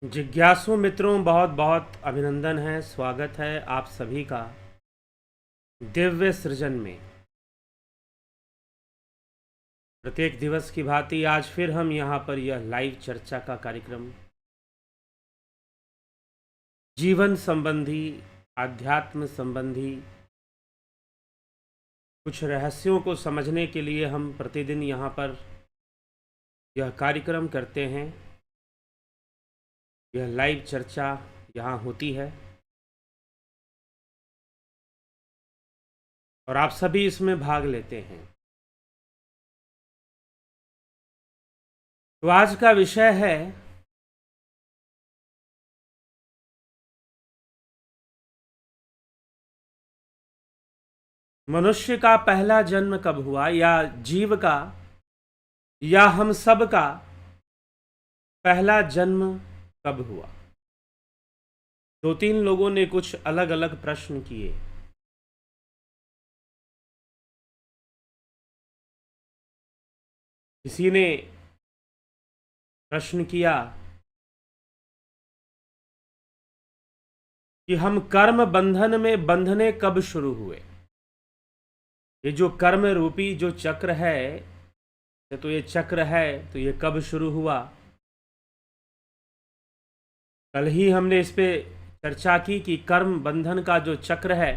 जिज्ञासु मित्रों, बहुत बहुत अभिनंदन है। स्वागत है आप सभी का दिव्य सृजन में। प्रत्येक दिवस की भांति आज फिर हम यहाँ पर यह लाइव चर्चा का कार्यक्रम जीवन संबंधी, आध्यात्म संबंधी कुछ रहस्यों को समझने के लिए हम प्रतिदिन यहाँ पर यह कार्यक्रम करते हैं। यह लाइव चर्चा यहाँ होती है और आप सभी इसमें भाग लेते हैं। तो आज का विषय है मनुष्य का पहला जन्म कब हुआ, या जीव का या हम सब का पहला जन्म कब हुआ। दो तीन लोगों ने कुछ अलग अलग प्रश्न किए। किसी ने प्रश्न किया कि हम कर्म बंधन में बंधने कब शुरू हुए। ये जो कर्म रूपी जो चक्र है, तो ये चक्र है, तो ये कब शुरू हुआ। कल ही हमने इस पे चर्चा की कि कर्म बंधन का जो चक्र है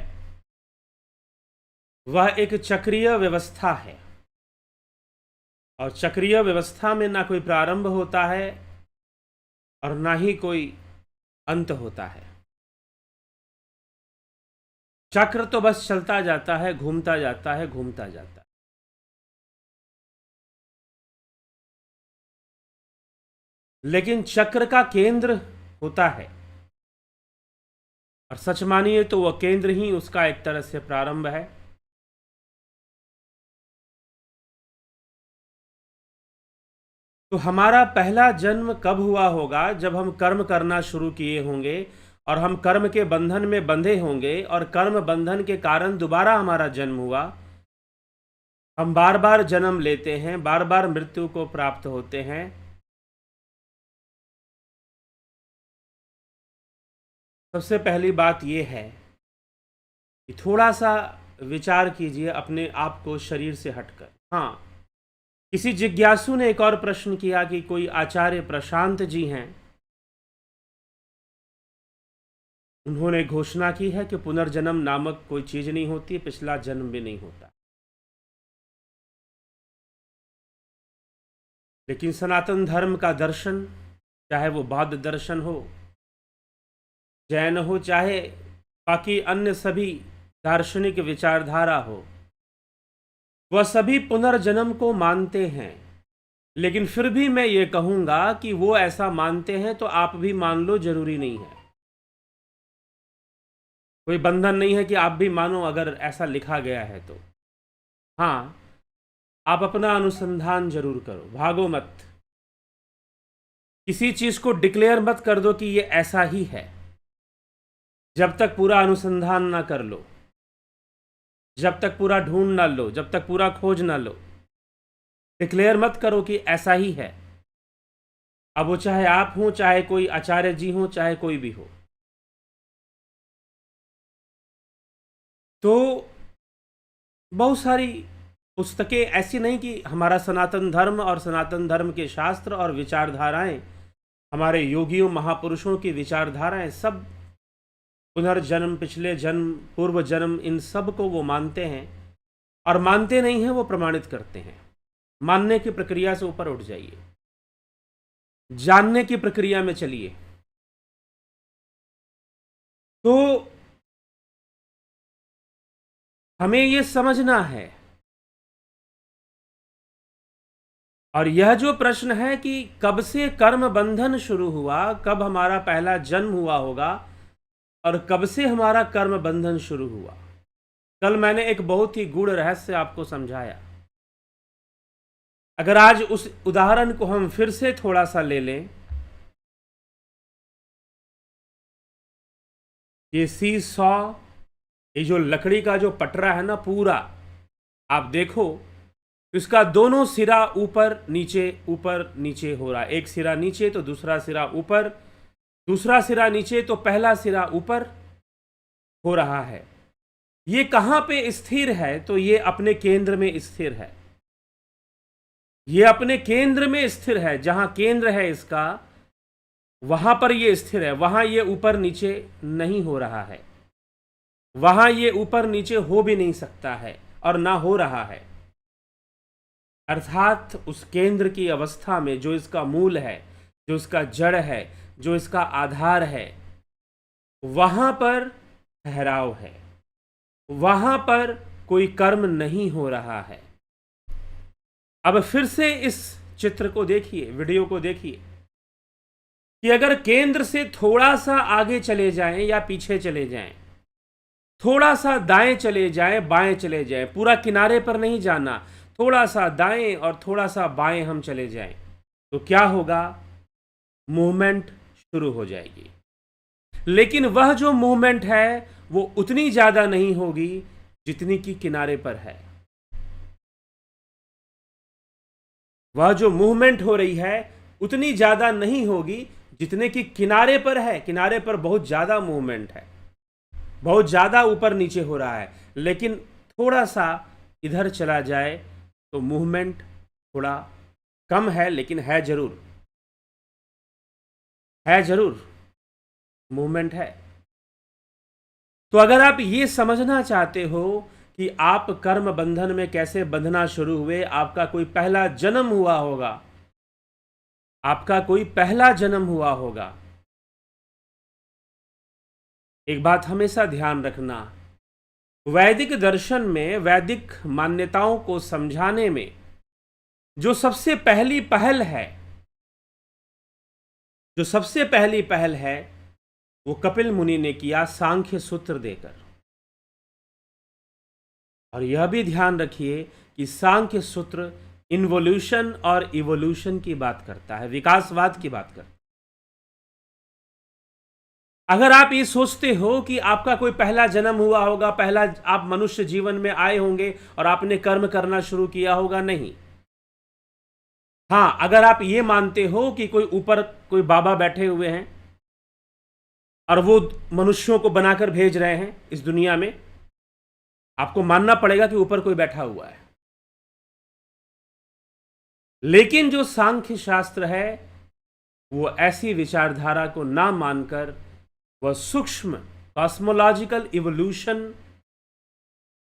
वह एक चक्रीय व्यवस्था है और चक्रीय व्यवस्था में ना कोई प्रारंभ होता है और ना ही कोई अंत होता है। चक्र तो बस चलता जाता है, घूमता जाता है, घूमता जाता है। लेकिन चक्र का केंद्र होता है और सच मानिए तो वह केंद्र ही उसका एक तरह से प्रारंभ है। तो हमारा पहला जन्म कब हुआ होगा? जब हम कर्म करना शुरू किए होंगे और हम कर्म के बंधन में बंधे होंगे और कर्म बंधन के कारण दोबारा हमारा जन्म हुआ। हम बार बार जन्म लेते हैं, बार बार मृत्यु को प्राप्त होते हैं। सबसे पहली बात यह है कि थोड़ा सा विचार कीजिए अपने आप को शरीर से हटकर। हाँ, किसी जिज्ञासु ने एक और प्रश्न किया कि कोई आचार्य प्रशांत जी हैं, उन्होंने घोषणा की है कि पुनर्जन्म नामक कोई चीज नहीं होती, पिछला जन्म भी नहीं होता। लेकिन सनातन धर्म का दर्शन, चाहे वो बौद्ध दर्शन हो, जैन हो, चाहे बाकी अन्य सभी दार्शनिक विचारधारा हो, वह सभी पुनर्जन्म को मानते हैं। लेकिन फिर भी मैं ये कहूंगा कि वो ऐसा मानते हैं तो आप भी मान लो, जरूरी नहीं है। कोई बंधन नहीं है कि आप भी मानो अगर ऐसा लिखा गया है तो। हाँ, आप अपना अनुसंधान जरूर करो, भागो मत। किसी चीज को डिक्लेयर मत कर दो कि ये ऐसा ही है जब तक पूरा अनुसंधान ना कर लो, जब तक पूरा ढूंढ ना लो, जब तक पूरा खोज ना लो। डिक्लेयर मत करो कि ऐसा ही है। अब वो चाहे आप हो, चाहे कोई आचार्य जी हो, चाहे कोई भी हो। तो बहुत सारी पुस्तकें ऐसी नहीं कि हमारा सनातन धर्म और सनातन धर्म के शास्त्र और विचारधाराएं, हमारे योगियों महापुरुषों की विचारधाराएं सब पुनर्जन्म, पिछले जन्म, पूर्व जन्म, इन सब को वो मानते हैं। और मानते नहीं हैं, वो प्रमाणित करते हैं। मानने की प्रक्रिया से ऊपर उठ जाइए, जानने की प्रक्रिया में चलिए। तो हमें ये समझना है, और यह जो प्रश्न है कि कब से कर्म बंधन शुरू हुआ, कब हमारा पहला जन्म हुआ होगा और कब से हमारा कर्म बंधन शुरू हुआ। कल मैंने एक बहुत ही गूढ़ रहस्य आपको समझाया। अगर आज उस उदाहरण को हम फिर से थोड़ा सा ले लें, ये सी सॉ, ये जो लकड़ी का जो पटरा है ना, पूरा आप देखो, इसका दोनों सिरा ऊपर नीचे हो रहा है। एक सिरा नीचे तो दूसरा सिरा ऊपर, दूसरा सिरा नीचे तो पहला सिरा ऊपर हो रहा है। ये कहां पे स्थिर है? तो ये अपने केंद्र में स्थिर है। ये अपने केंद्र में स्थिर है। जहां केंद्र है इसका, वहां पर ये स्थिर है। वहां ये ऊपर नीचे नहीं हो रहा है। वहां ये ऊपर नीचे हो भी नहीं सकता है और ना हो रहा है। अर्थात उस केंद्र की अवस्था में जो इसका मूल है, जो इसका जड़ है, जो इसका आधार है, वहां पर ठहराव है। वहां पर कोई कर्म नहीं हो रहा है। अब फिर से इस चित्र को देखिए, वीडियो को देखिए कि अगर केंद्र से थोड़ा सा आगे चले जाएं या पीछे चले जाएं, थोड़ा सा दाएं चले जाएं, बाएं चले जाएं, पूरा किनारे पर नहीं जाना, थोड़ा सा दाएं और थोड़ा सा बाएं हम चले जाएं, तो क्या होगा? मूवमेंट शुरू हो जाएगी। लेकिन वह जो मूवमेंट है वो उतनी ज्यादा नहीं होगी जितनी कि किनारे पर है। वह जो मूवमेंट हो रही है उतनी ज्यादा नहीं होगी जितने कि किनारे पर है। किनारे पर बहुत ज्यादा मूवमेंट है, बहुत ज्यादा ऊपर नीचे हो रहा है। लेकिन थोड़ा सा इधर चला जाए तो मूवमेंट थोड़ा कम है, लेकिन है जरूर, है जरूर, मूवमेंट है। तो अगर आप ये समझना चाहते हो कि आप कर्म बंधन में कैसे बंधना शुरू हुए, आपका कोई पहला जन्म हुआ होगा, आपका कोई पहला जन्म हुआ होगा। एक बात हमेशा ध्यान रखना, वैदिक दर्शन में, वैदिक मान्यताओं को समझाने में जो सबसे पहली पहल है, जो सबसे पहली पहल है, वो कपिल मुनि ने किया सांख्य सूत्र देकर। और यह भी ध्यान रखिए कि सांख्य सूत्र इन्वोल्यूशन और इवोल्यूशन की बात करता है, विकासवाद की बात करता है। अगर आप ये सोचते हो कि आपका कोई पहला जन्म हुआ होगा, पहला आप मनुष्य जीवन में आए होंगे और आपने कर्म करना शुरू किया होगा, नहीं। हां, अगर आप ये मानते हो कि कोई ऊपर कोई बाबा बैठे हुए हैं और वो मनुष्यों को बनाकर भेज रहे हैं इस दुनिया में, आपको मानना पड़ेगा कि ऊपर कोई बैठा हुआ है। लेकिन जो सांख्य शास्त्र है वो ऐसी विचारधारा को ना मानकर वह सूक्ष्म कॉस्मोलॉजिकल इवोल्यूशन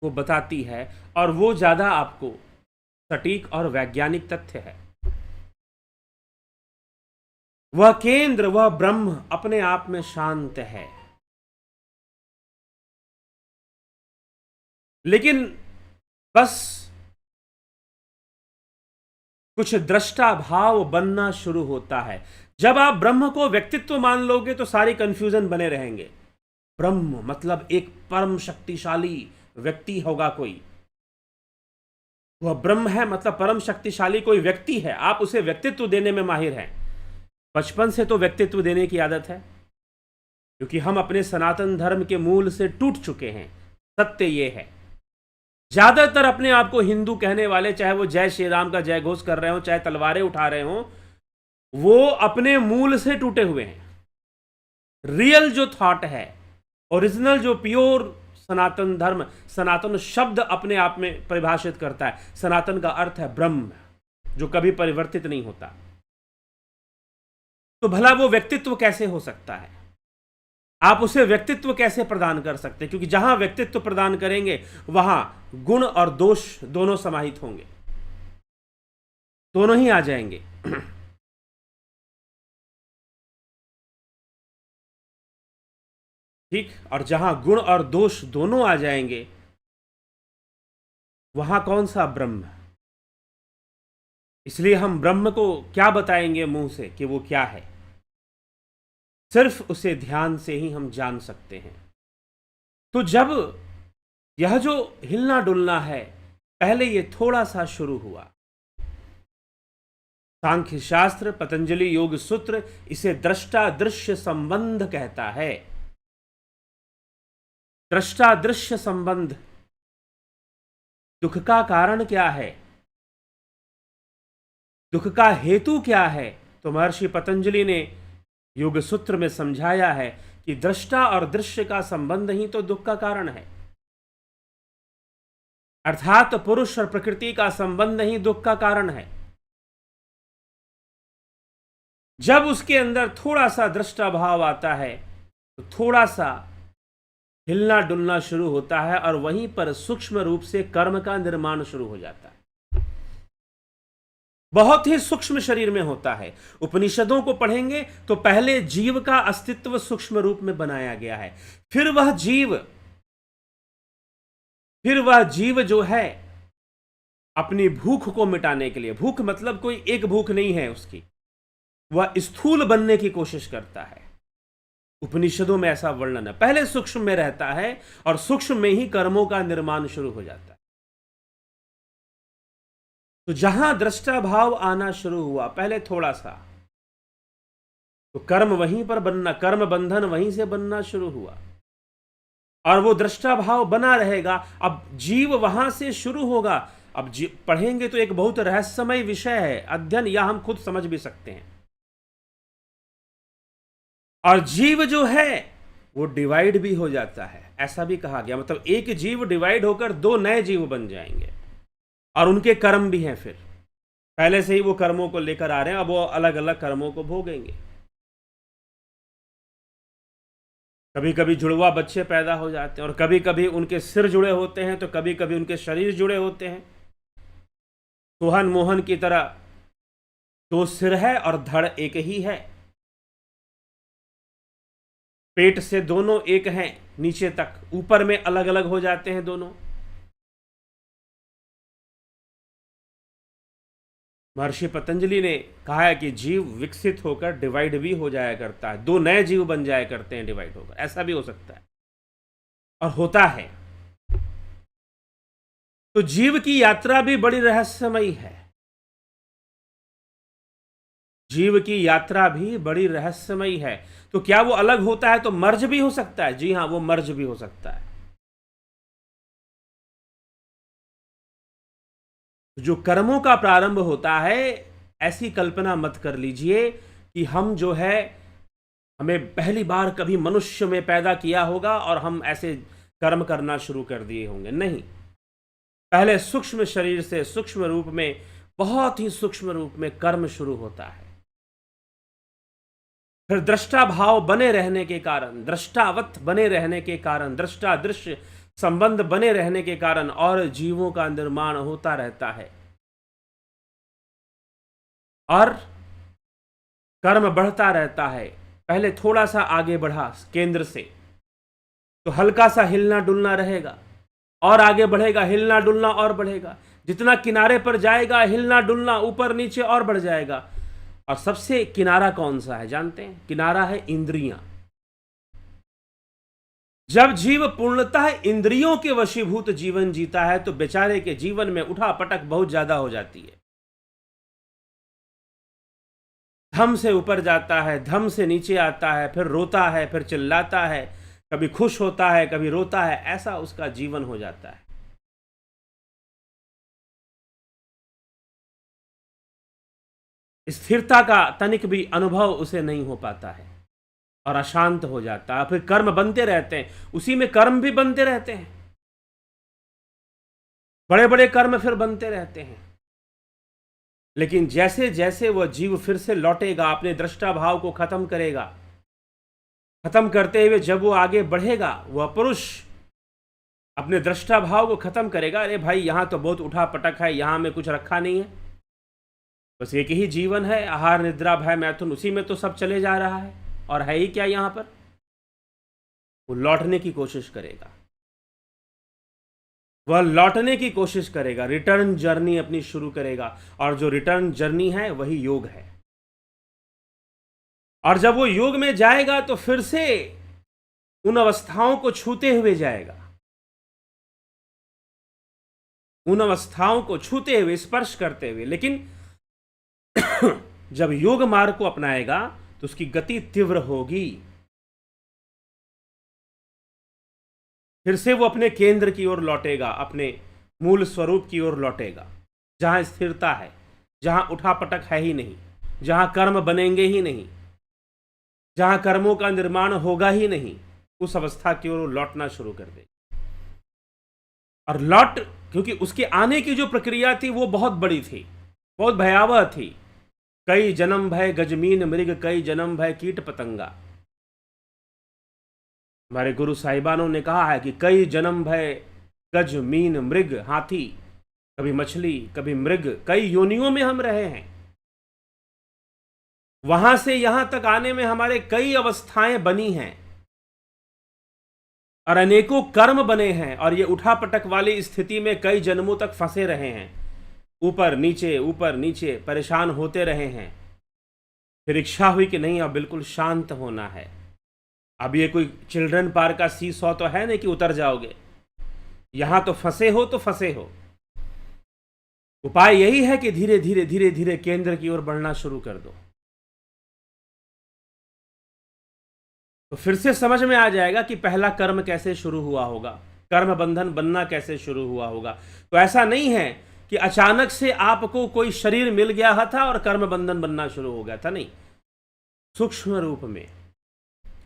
को बताती है, और वो ज्यादा आपको सटीक और वैज्ञानिक तथ्य है। वह केंद्र, वह ब्रह्म अपने आप में शांत है। लेकिन बस कुछ दृष्टा भाव बनना शुरू होता है। जब आप ब्रह्म को व्यक्तित्व मान लोगे तो सारी कंफ्यूजन बने रहेंगे। ब्रह्म मतलब एक परम शक्तिशाली व्यक्ति होगा कोई, वह ब्रह्म है मतलब परम शक्तिशाली कोई व्यक्ति है, आप उसे व्यक्तित्व देने में माहिर हैं। बचपन से तो व्यक्तित्व देने की आदत है, क्योंकि हम अपने सनातन धर्म के मूल से टूट चुके हैं। सत्य यह है, ज्यादातर अपने आप को हिंदू कहने वाले, चाहे वो जय श्री राम का जय घोष कर रहे हो, चाहे तलवारें उठा रहे हो, वो अपने मूल से टूटे हुए हैं। रियल जो थॉट है, ओरिजिनल जो प्योर सनातन धर्म, सनातन शब्द अपने आप में परिभाषित करता है। सनातन का अर्थ है ब्रह्म, जो कभी परिवर्तित नहीं होता। तो भला वो व्यक्तित्व कैसे हो सकता है? आप उसे व्यक्तित्व कैसे प्रदान कर सकते हैं? क्योंकि जहां व्यक्तित्व प्रदान करेंगे वहां गुण और दोष दोनों समाहित होंगे, दोनों ही आ जाएंगे। ठीक, और जहां गुण और दोष दोनों आ जाएंगे वहां कौन सा ब्रह्म? इसलिए हम ब्रह्म को क्या बताएंगे मुंह से कि वो क्या है? सिर्फ उसे ध्यान से ही हम जान सकते हैं। तो जब यह जो हिलना डुलना है, पहले ये थोड़ा सा शुरू हुआ। सांख्य शास्त्र, पतंजलि योग सूत्र इसे दृष्टा दृश्य संबंध कहता है। दृष्टा दृश्य संबंध। दुख का कारण क्या है, दुख का हेतु क्या है? तो महर्षि पतंजलि ने योग सूत्र में समझाया है कि दृष्टा और दृश्य का संबंध ही तो दुख का कारण है, अर्थात पुरुष और प्रकृति का संबंध ही दुख का कारण है। जब उसके अंदर थोड़ा सा दृष्टा भाव आता है तो थोड़ा सा हिलना डुलना शुरू होता है और वहीं पर सूक्ष्म रूप से कर्म का निर्माण शुरू हो जाता है। बहुत ही सूक्ष्म शरीर में होता है। उपनिषदों को पढ़ेंगे तो पहले जीव का अस्तित्व सूक्ष्म रूप में बनाया गया है, फिर वह जीव जो है अपनी भूख को मिटाने के लिए, भूख मतलब कोई एक भूख नहीं है उसकी, वह स्थूल बनने की कोशिश करता है। उपनिषदों में ऐसा वर्णन है। पहले सूक्ष्म में रहता है और सूक्ष्म में ही कर्मों का निर्माण शुरू हो जाता है। तो जहां दृष्टा भाव आना शुरू हुआ, पहले थोड़ा सा, तो कर्म वहीं पर बनना, कर्म बंधन वहीं से बनना शुरू हुआ और वो दृष्टा भाव बना रहेगा। अब जीव वहां से शुरू होगा। अब पढ़ेंगे तो एक बहुत रहस्यमय विषय है अध्ययन, या हम खुद समझ भी सकते हैं। और जीव जो है वो डिवाइड भी हो जाता है, ऐसा भी कहा गया। मतलब एक जीव डिवाइड होकर दो नए जीव बन जाएंगे और उनके कर्म भी हैं। फिर पहले से ही वो कर्मों को लेकर आ रहे हैं, अब वो अलग अलग कर्मों को भोगेंगे। कभी कभी जुड़वा बच्चे पैदा हो जाते हैं और कभी कभी उनके सिर जुड़े होते हैं, तो कभी कभी उनके शरीर जुड़े होते हैं। सोहन मोहन की तरह दो सिर है और धड़ एक ही है, पेट से दोनों एक हैं नीचे तक, ऊपर में अलग अलग हो जाते हैं दोनों। महर्षि पतंजलि ने कहा है कि जीव विकसित होकर डिवाइड भी हो जाया करता है, दो नए जीव बन जाया करते हैं डिवाइड होकर, ऐसा भी हो सकता है और होता है। तो जीव की यात्रा भी बड़ी रहस्यमयी है, जीव की यात्रा भी बड़ी रहस्यमयी है। तो क्या वो अलग होता है तो मर्ज भी हो सकता है? जी हां, वो मर्ज भी हो सकता है। जो कर्मों का प्रारंभ होता है, ऐसी कल्पना मत कर लीजिए कि हम जो है, हमें पहली बार कभी मनुष्य में पैदा किया होगा और हम ऐसे कर्म करना शुरू कर दिए होंगे। नहीं, पहले सूक्ष्म शरीर से सूक्ष्म रूप में, बहुत ही सूक्ष्म रूप में कर्म शुरू होता है। फिर दृष्टा भाव बने रहने के कारण, दृष्टावत बने रहने के कारण, दृष्टा दृश्य संबंध बने रहने के कारण और जीवों का निर्माण होता रहता है और कर्म बढ़ता रहता है। पहले थोड़ा सा आगे बढ़ा केंद्र से तो हल्का सा हिलना डुलना रहेगा और आगे बढ़ेगा, हिलना डुलना और बढ़ेगा। जितना किनारे पर जाएगा हिलना डुलना ऊपर नीचे और बढ़ जाएगा। और सबसे किनारा कौन सा है जानते हैं? किनारा है इंद्रियां। जब जीव पूर्णतः इंद्रियों के वशीभूत जीवन जीता है तो बेचारे के जीवन में उठा पटक बहुत ज्यादा हो जाती है। धम से ऊपर जाता है, धम से नीचे आता है, फिर रोता है, फिर चिल्लाता है, कभी खुश होता है, कभी रोता है, ऐसा उसका जीवन हो जाता है। स्थिरता का तनिक भी अनुभव उसे नहीं हो पाता है और अशांत हो जाता है। फिर कर्म बनते रहते हैं, उसी में कर्म भी बनते रहते हैं, बड़े बड़े कर्म फिर बनते रहते हैं। लेकिन जैसे जैसे वह जीव फिर से लौटेगा, अपने दृष्टा भाव को खत्म करेगा, खत्म करते हुए जब वो आगे बढ़ेगा, वह पुरुष अपने दृष्टा भाव को खत्म करेगा। अरे भाई, यहां तो बहुत उठा पटक है, यहां में कुछ रखा नहीं है, बस एक ही जीवन है, आहार निद्रा भय मैथुन, उसी में तो सब चले जा रहा है और है ही क्या यहां पर। वो लौटने की कोशिश करेगा, वह लौटने की कोशिश करेगा, रिटर्न जर्नी अपनी शुरू करेगा। और जो रिटर्न जर्नी है वही योग है। और जब वो योग में जाएगा तो फिर से उन अवस्थाओं को छूते हुए जाएगा, उन अवस्थाओं को छूते हुए, स्पर्श करते हुए। लेकिन जब योग मार्ग को अपनाएगा तो उसकी गति तीव्र होगी, फिर से वो अपने केंद्र की ओर लौटेगा, अपने मूल स्वरूप की ओर लौटेगा, जहां स्थिरता है, जहां उठापटक है ही नहीं, जहां कर्म बनेंगे ही नहीं, जहां कर्मों का निर्माण होगा ही नहीं, उस अवस्था की ओर लौटना शुरू कर दे। और लौट, क्योंकि उसके आने की जो प्रक्रिया थी वो बहुत बड़ी थी, बहुत भयावह थी। कई जन्म भय गजमीन मृग, कई जन्म भय कीट पतंगा। हमारे गुरु साहिबानों ने कहा है कि कई जन्म भय गज मीन मृग, हाथी, कभी मछली, कभी मृग, कई योनियों में हम रहे हैं। वहां से यहां तक आने में हमारे कई अवस्थाएं बनी हैं और अनेकों कर्म बने हैं, और ये उठापटक वाली स्थिति में कई जन्मों तक फंसे रहे हैं, ऊपर नीचे परेशान होते रहे हैं। फिर इच्छा हुई कि नहीं, अब बिल्कुल शांत होना है। अब ये कोई चिल्ड्रन पार्क का सी सौ तो है नहीं कि उतर जाओगे, यहां तो फंसे हो। उपाय यही है कि धीरे धीरे केंद्र की ओर बढ़ना शुरू कर दो। तो फिर से समझ में आ जाएगा कि पहला कर्म कैसे शुरू हुआ होगा, कर्म बंधन बनना कैसे शुरू हुआ होगा। तो ऐसा नहीं है कि अचानक से आपको कोई शरीर मिल गया था और कर्म बंधन बनना शुरू हो गया था, नहीं। सूक्ष्म रूप में,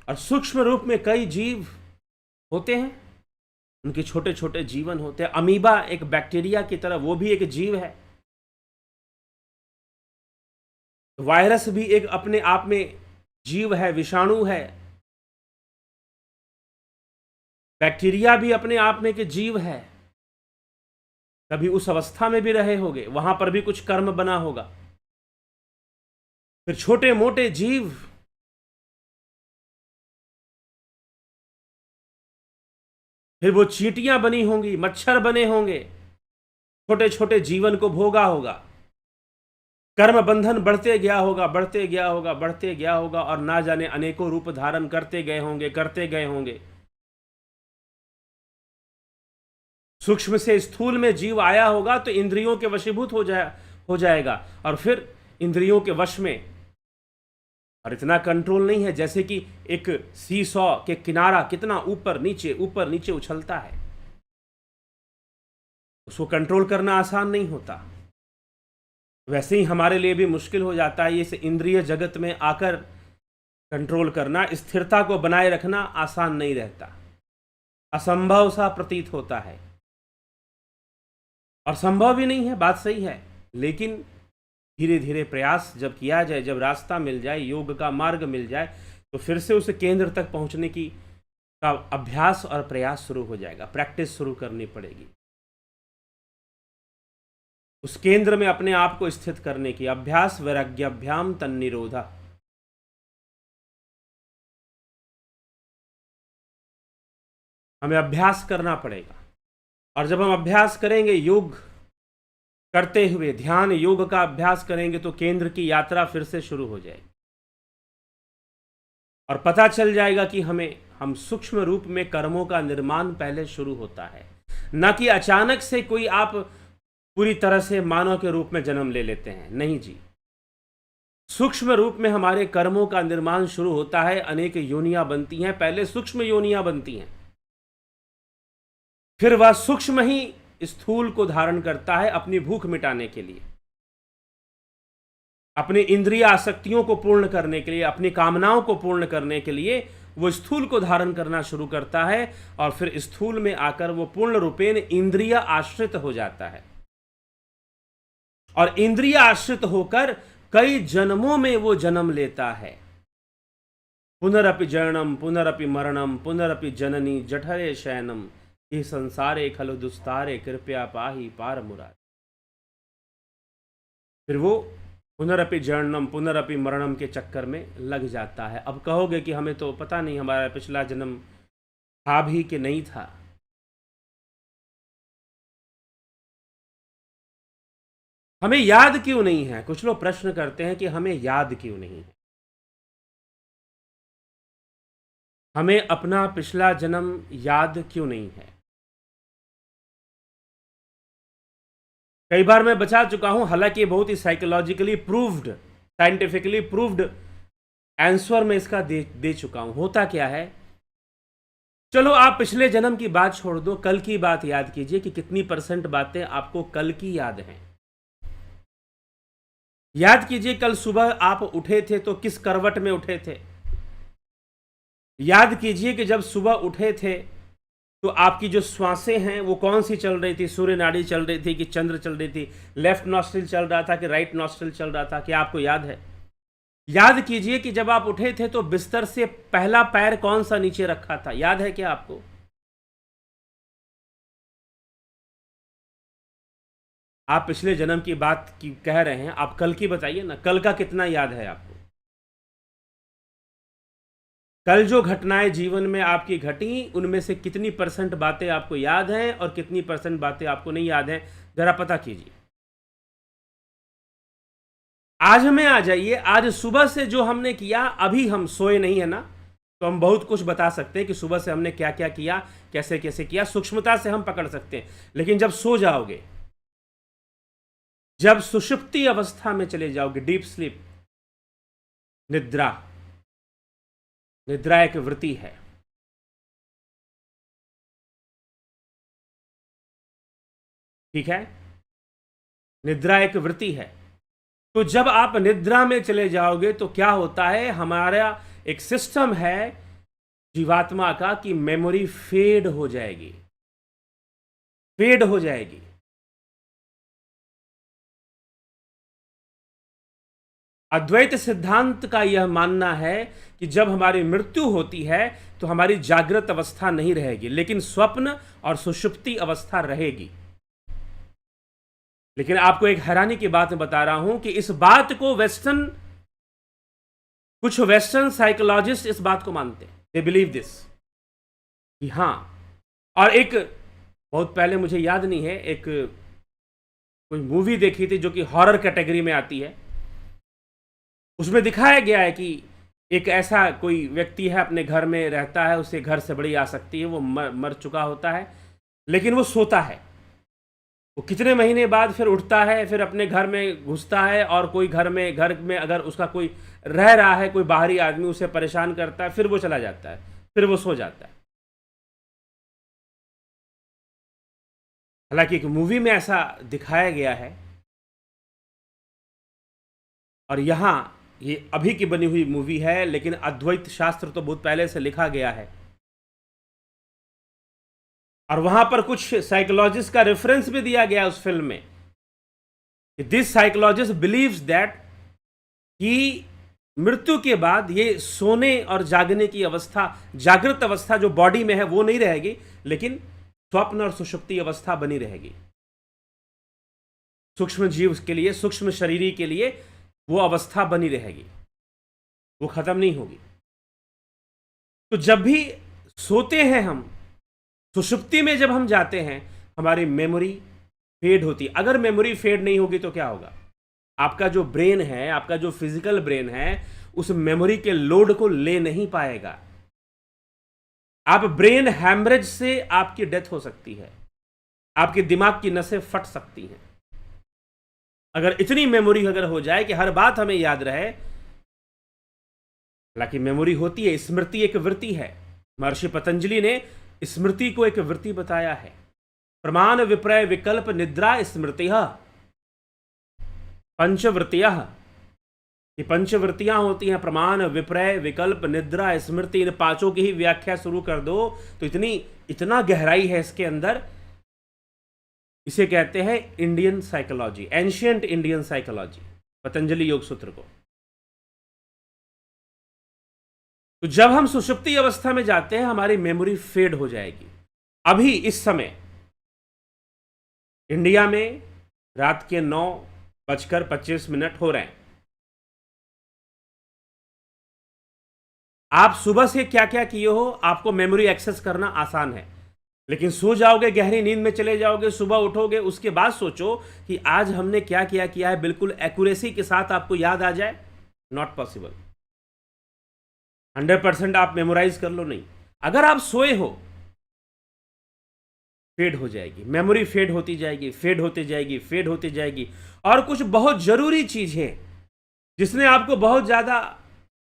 और सूक्ष्म रूप में कई जीव होते हैं, उनके छोटे छोटे जीवन होते हैं। अमीबा एक बैक्टीरिया की तरह, वो भी एक जीव है। वायरस भी एक अपने आप में जीव है, विषाणु है। बैक्टीरिया भी अपने आप में एक जीव है। कभी उस अवस्था में भी रहे होंगे, वहां पर भी कुछ कर्म बना होगा। फिर छोटे मोटे जीव, फिर वो चींटियां बनी होंगी, मच्छर बने होंगे, छोटे छोटे जीवन को भोगा होगा। कर्म बंधन बढ़ते गया होगा, और ना जाने अनेकों रूप धारण करते गए होंगे। सूक्ष्म से स्थूल में जीव आया होगा तो इंद्रियों के वशीभूत हो जाएगा, और फिर इंद्रियों के वश में। और इतना कंट्रोल नहीं है, जैसे कि एक सी सौ के किनारा कितना ऊपर नीचे उछलता है, उसको कंट्रोल करना आसान नहीं होता। वैसे ही हमारे लिए भी मुश्किल हो जाता है इस इंद्रिय जगत में आकर कंट्रोल करना, स्थिरता को बनाए रखना आसान नहीं रहता, असंभव सा प्रतीत होता है। और संभव भी नहीं है, बात सही है, लेकिन धीरे धीरे प्रयास जब किया जाए, जब रास्ता मिल जाए, योग का मार्ग मिल जाए, तो फिर से उस केंद्र तक पहुंचने का अभ्यास और प्रयास शुरू हो जाएगा, प्रैक्टिस शुरू करनी पड़ेगी। उस केंद्र में अपने आप को स्थित करने की अभ्यास, वैराग्याभ्याम तन्निरोधा। हमें अभ्यास करना पड़ेगा, और जब हम अभ्यास करेंगे, योग करते हुए ध्यान योग का अभ्यास करेंगे, तो केंद्र की यात्रा फिर से शुरू हो जाएगी, और पता चल जाएगा कि हम सूक्ष्म रूप में कर्मों का निर्माण पहले शुरू होता है, न कि अचानक से कोई आप पूरी तरह से मानव के रूप में जन्म ले लेते हैं। नहीं जी, सूक्ष्म रूप में हमारे कर्मों का निर्माण शुरू होता है, अनेक योनियां बनती हैं, पहले सूक्ष्म योनियां बनती हैं, फिर वह सूक्ष्म ही स्थूल को धारण करता है अपनी भूख मिटाने के लिए, अपनी इंद्रिय आसक्तियों को पूर्ण करने के लिए, अपनी कामनाओं को पूर्ण करने के लिए वो स्थूल को धारण करना शुरू करता है, और फिर स्थूल में आकर वो पूर्ण रूपेण इंद्रिय आश्रित हो जाता है, और इंद्रिय आश्रित होकर कई जन्मों में वो जन्म लेता है। पुनरपि जननम पुनरपि मरणम पुनरपि जननी जठरे शयनम, ये संसारे खलु दुस्तारे कृपया पाही पार मुरारी। फिर वो पुनरपि जननम पुनरपि मरणम के चक्कर में लग जाता है। अब कहोगे कि हमें तो पता नहीं हमारा पिछला जन्म था भी कि नहीं था। हमें याद क्यों नहीं है? कुछ लोग प्रश्न करते हैं कि हमें याद क्यों नहीं है। हमें अपना पिछला जन्म याद क्यों नहीं है? कई बार मैं बता चुका हूं, हालांकि बहुत ही psychologically proved, scientifically proved answer मैं इसका दे चुका हूं। होता क्या है, चलो आप पिछले जन्म की बात छोड़ दो, कल की बात याद कीजिए कि कितनी % बातें आपको कल की याद हैं। याद कीजिए कल सुबह आप उठे थे तो किस करवट में उठे थे, याद कीजिए कि जब सुबह उठे थे तो आपकी जो श्वासें हैं वो कौन सी चल रही थी, सूर्य नाड़ी चल रही थी कि चंद्र चल रही थी, लेफ्ट नॉस्ट्रिल चल रहा था कि राइट नॉस्ट्रिल चल रहा था, क्या आपको याद है? याद कीजिए कि जब आप उठे थे तो बिस्तर से पहला पैर कौन सा नीचे रखा था, याद है क्या आपको? आप पिछले जन्म की बात की कह रहे हैं, आप कल की बताइए ना, कल का कितना याद है आपको? कल जो घटनाएं जीवन में आपकी घटी उनमें से कितनी परसेंट बातें आपको याद हैं और कितनी परसेंट बातें आपको नहीं याद हैं, जरा पता कीजिए। आज हमें आ जाइए, आज सुबह से जो हमने किया, अभी हम सोए नहीं है ना, तो हम बहुत कुछ बता सकते हैं कि सुबह से हमने क्या क्या किया, कैसे कैसे किया, सूक्ष्मता से हम पकड़ सकते हैं। लेकिन जब सो जाओगे, जब सुषुप्ति अवस्था में चले जाओगे, डीप स्लीप, निद्रा, निद्रा एक वृत्ति है। ठीक है, निद्रा एक वृत्ति है। तो जब आप निद्रा में चले जाओगे तो क्या होता है, हमारा एक सिस्टम है जीवात्मा का कि मेमोरी फेड हो जाएगी, फेड हो जाएगी। अद्वैत सिद्धांत का यह मानना है कि जब हमारी मृत्यु होती है तो हमारी जागृत अवस्था नहीं रहेगी, लेकिन स्वप्न और सुषुप्ति अवस्था रहेगी। लेकिन आपको एक हैरानी की बात मैं बता रहा हूं कि इस बात को कुछ वेस्टर्न साइकोलॉजिस्ट इस बात को मानते हैं, दे बिलीव दिस, कि हाँ। और एक बहुत पहले, मुझे याद नहीं है, एक कोई मूवी देखी थी जो कि हॉरर कैटेगरी में आती है, उसमें दिखाया गया है कि एक ऐसा कोई व्यक्ति है, अपने घर में रहता है, उसे घर से बड़ी आसक्ति है, वो मर चुका होता है, लेकिन वो सोता है। वो कितने महीने बाद फिर उठता है, फिर अपने घर में घुसता है, और कोई घर में अगर उसका कोई रह रहा है, कोई बाहरी आदमी उसे परेशान करता है, फिर वो चला जाता है, फिर वो सो जाता है। हालांकि एक मूवी में ऐसा दिखाया गया है, और यहां ये अभी की बनी हुई मूवी है, लेकिन अद्वैत शास्त्र तो बहुत पहले से लिखा गया है, और वहां पर कुछ साइकोलॉजिस्ट का रेफरेंस भी दिया गया उस फिल्म में। दिस साइकोलॉजिस्ट बिलीव्स दैट कि मृत्यु के बाद ये सोने और जागने की अवस्था, जागृत अवस्था जो बॉडी में है वो नहीं रहेगी, लेकिन स्वप्न और सुषुप्ति अवस्था बनी रहेगी। सूक्ष्म जीव के लिए, सूक्ष्म शरीरी के लिए वो अवस्था बनी रहेगी, वो खत्म नहीं होगी। तो जब भी सोते हैं हम, सुषुप्ति में जब हम जाते हैं, हमारी मेमोरी फेड होती है। अगर मेमोरी फेड नहीं होगी तो क्या होगा, आपका जो ब्रेन है, आपका जो फिजिकल ब्रेन है, उस मेमोरी के लोड को ले नहीं पाएगा। आप ब्रेन हैमरेज से आपकी डेथ हो सकती है, आपके दिमाग की नसें फट सकती हैं। अगर इतनी मेमोरी अगर हो जाए कि हर बात हमें याद रहे। हालांकि मेमोरी होती है, स्मृति एक वृत्ति है। महर्षि पतंजलि ने स्मृति को एक वृत्ति बताया है। प्रमाण विप्रय विकल्प निद्रा स्मृतिः पंचवृत्तियां, ये पंचवृत्तियां होती हैं, प्रमाण विप्रय विकल्प निद्रा स्मृति। इन पांचों की ही व्याख्या शुरू कर दो तो इतना गहराई है इसके अंदर। इसे कहते हैं Indian psychology, ancient Indian psychology, Patanjali योग सूत्र को। तो जब हम सुषुप्ति अवस्था में जाते हैं, हमारी मेमोरी फेड हो जाएगी। अभी इस समय इंडिया में रात के 9:25 हो रहे हैं। आप सुबह से क्या क्या किए हो, आपको मेमोरी एक्सेस करना आसान है, लेकिन सो जाओगे, गहरी नींद में चले जाओगे, सुबह उठोगे, उसके बाद सोचो कि आज हमने क्या किया है, बिल्कुल एक्यूरेसी के साथ आपको याद आ जाए, नॉट पॉसिबल। 100% आप मेमोराइज कर लो, नहीं। अगर आप सोए हो, फेड हो जाएगी मेमोरी, फेड होती जाएगी, फेड होती जाएगी, फेड होती जाएगी। और कुछ बहुत जरूरी चीज है जिसने आपको बहुत ज्यादा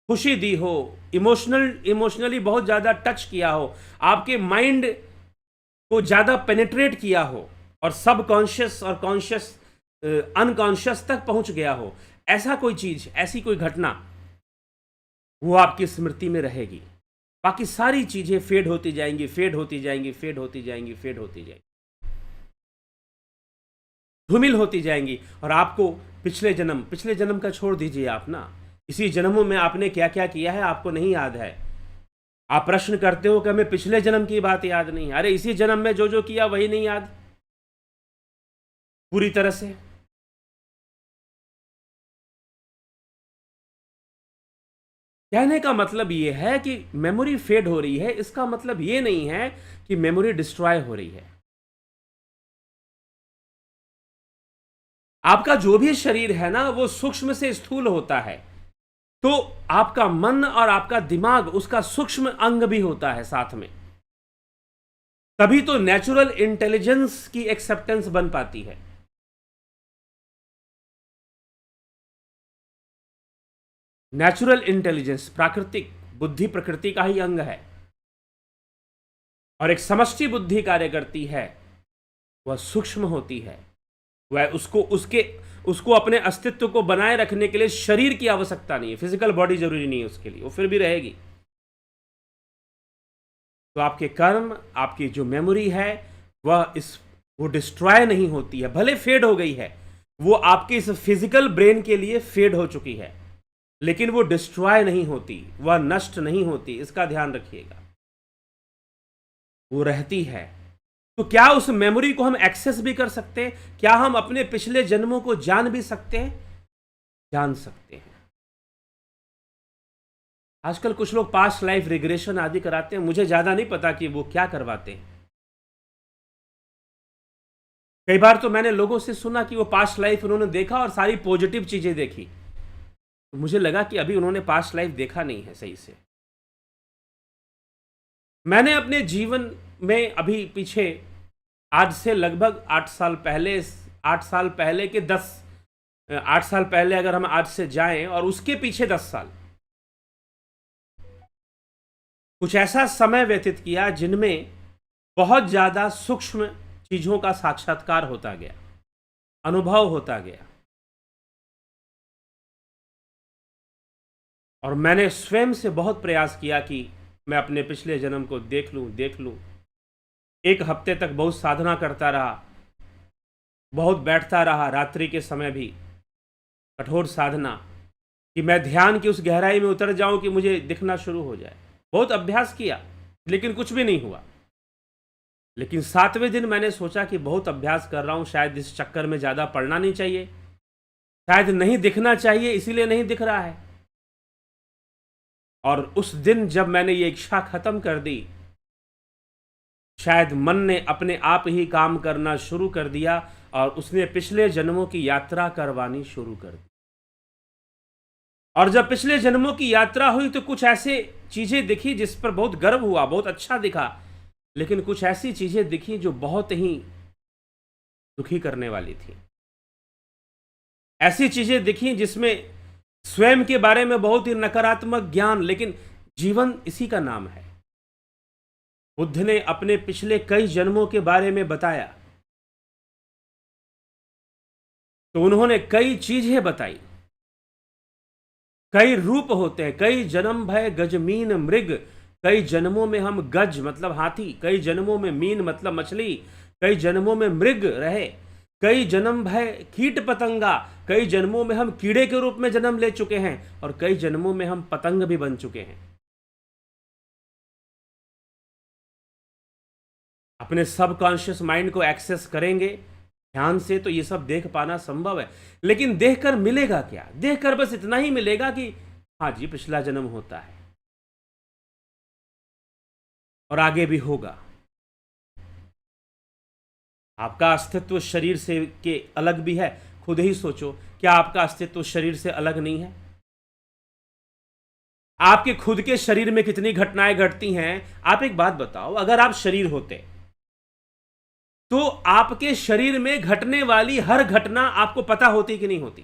खुशी दी हो, इमोशनली बहुत ज्यादा टच किया हो, आपके माइंड को ज्यादा पेनिट्रेट किया हो, और सबकॉन्शियस और कॉन्शियस, अनकॉन्शियस तक पहुंच गया हो, ऐसा कोई चीज, ऐसी कोई घटना, वो आपकी स्मृति में रहेगी। बाकी सारी चीजें फेड होती जाएंगी, फेड होती जाएंगी, फेड होती जाएंगी, फेड होती जाएंगी, धूमिल होती जाएंगी। और आपको पिछले जन्म का छोड़ दीजिए आप ना, इसी जन्मों में आपने क्या क्या किया है आपको नहीं याद है। आप प्रश्न करते हो कि हमें पिछले जन्म की बात याद नहीं। अरे इसी जन्म में जो जो किया वही नहीं याद पूरी तरह से। कहने का मतलब यह है कि मेमोरी फेड हो रही है, इसका मतलब यह नहीं है कि मेमोरी डिस्ट्रॉय हो रही है। आपका जो भी शरीर है ना वो सूक्ष्म से स्थूल होता है, तो आपका मन और आपका दिमाग उसका सूक्ष्म अंग भी होता है साथ में। तभी तो नेचुरल इंटेलिजेंस की एक्सेप्टेंस बन पाती है। नेचुरल इंटेलिजेंस, प्राकृतिक बुद्धि प्रकृति का ही अंग है, और एक समष्टि बुद्धि कार्य करती है, वह सूक्ष्म होती है। वह उसको अपने अस्तित्व को बनाए रखने के लिए शरीर की आवश्यकता नहीं है, फिजिकल बॉडी जरूरी नहीं है उसके लिए, वो फिर भी रहेगी। तो आपके कर्म, आपकी जो मेमोरी है वो डिस्ट्रॉय नहीं होती है, भले फेड हो गई है, वो आपके इस फिजिकल ब्रेन के लिए फेड हो चुकी है, लेकिन वो डिस्ट्रॉय नहीं होती, वह नष्ट नहीं होती, इसका ध्यान रखिएगा, वो रहती है। तो क्या उस मेमोरी को हम एक्सेस भी कर सकते हैं? क्या हम अपने पिछले जन्मों को जान भी सकते हैं? जान सकते हैं। आजकल कुछ लोग पास्ट लाइफ रिग्रेशन आदि कराते हैं, मुझे ज्यादा नहीं पता कि वो क्या करवाते हैं। कई बार तो मैंने लोगों से सुना कि वो पास्ट लाइफ उन्होंने देखा और सारी पॉजिटिव चीजें देखी, तो मुझे लगा कि अभी उन्होंने पास्ट लाइफ देखा नहीं है सही से। मैंने अपने जीवन में अभी पीछे, आज से लगभग 8 साल पहले, 8 साल पहले के 8 साल पहले अगर हम आज से जाएं और उसके पीछे 10 साल, कुछ ऐसा समय व्यतीत किया जिनमें बहुत ज्यादा सूक्ष्म चीजों का साक्षात्कार होता गया, अनुभव होता गया। और मैंने स्वयं से बहुत प्रयास किया कि मैं अपने पिछले जन्म को देख लूं। 1 हफ्ते तक बहुत साधना करता रहा, बहुत बैठता रहा, रात्रि के समय भी कठोर साधना, कि मैं ध्यान की उस गहराई में उतर जाऊं कि मुझे दिखना शुरू हो जाए। बहुत अभ्यास किया लेकिन कुछ भी नहीं हुआ। लेकिन 7वें दिन मैंने सोचा कि बहुत अभ्यास कर रहा हूं, शायद इस चक्कर में ज़्यादा पड़ना नहीं चाहिए, शायद नहीं दिखना चाहिए, इसीलिए नहीं दिख रहा है। और उस दिन जब मैंने ये इच्छा खत्म कर दी, शायद मन ने अपने आप ही काम करना शुरू कर दिया और उसने पिछले जन्मों की यात्रा करवानी शुरू कर दी। और जब पिछले जन्मों की यात्रा हुई तो कुछ ऐसे चीजें दिखी जिस पर बहुत गर्व हुआ, बहुत अच्छा दिखा, लेकिन कुछ ऐसी चीजें दिखी जो बहुत ही दुखी करने वाली थी। ऐसी चीजें दिखी जिसमें स्वयं के बारे में बहुत ही नकारात्मक ज्ञान, लेकिन जीवन इसी का नाम है। बुद्ध ने अपने पिछले कई जन्मों के बारे में बताया, तो उन्होंने कई चीजें बताई। कई रूप होते हैं, कई जन्म भय गजमीन मृग, कई जन्मों में हम गज मतलब हाथी, कई जन्मों में मीन मतलब मछली, कई जन्मों में मृग रहे, कई जन्म भय कीट पतंगा, कई जन्मों में हम कीड़े के रूप में जन्म ले चुके हैं, और कई जन्मों में हम पतंग भी बन चुके हैं। अपने सबकॉन्शियस माइंड को एक्सेस करेंगे ध्यान से तो ये सब देख पाना संभव है। लेकिन देखकर मिलेगा क्या? देखकर बस इतना ही मिलेगा कि हाँ जी पिछला जन्म होता है और आगे भी होगा। आपका अस्तित्व शरीर से के अलग भी है। खुद ही सोचो, क्या आपका अस्तित्व शरीर से अलग नहीं है? आपके खुद के शरीर में कितनी घटनाएं घटती हैं? आप एक बात बताओ, अगर आप शरीर होते तो आपके शरीर में घटने वाली हर घटना आपको पता होती कि नहीं होती?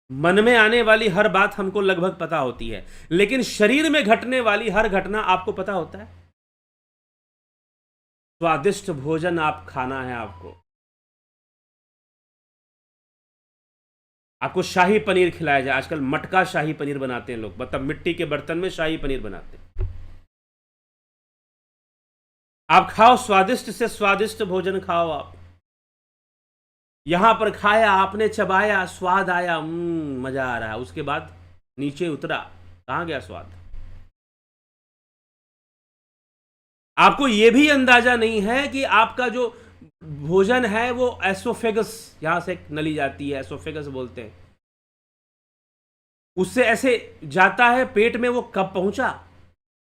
मन में आने वाली हर बात हमको लगभग पता होती है, लेकिन शरीर में घटने वाली हर घटना आपको पता होता है? स्वादिष्ट भोजन आप खाना है आपको, आपको शाही पनीर खिलाया जाए। आजकल मटका शाही पनीर बनाते हैं लोग, मतलब मिट्टी के बर्तन में शाही पनीर बनाते हैं। आप खाओ, स्वादिष्ट से स्वादिष्ट भोजन खाओ। आप यहां पर खाया, आपने चबाया, स्वाद आया, मजा आ रहा है, उसके बाद नीचे उतरा, कहां गया स्वाद? आपको यह भी अंदाजा नहीं है कि आपका जो भोजन है वो एसोफेगस, यहां से नली जाती है, एसोफेगस बोलते हैं, उससे ऐसे जाता है पेट में, वो कब पहुंचा।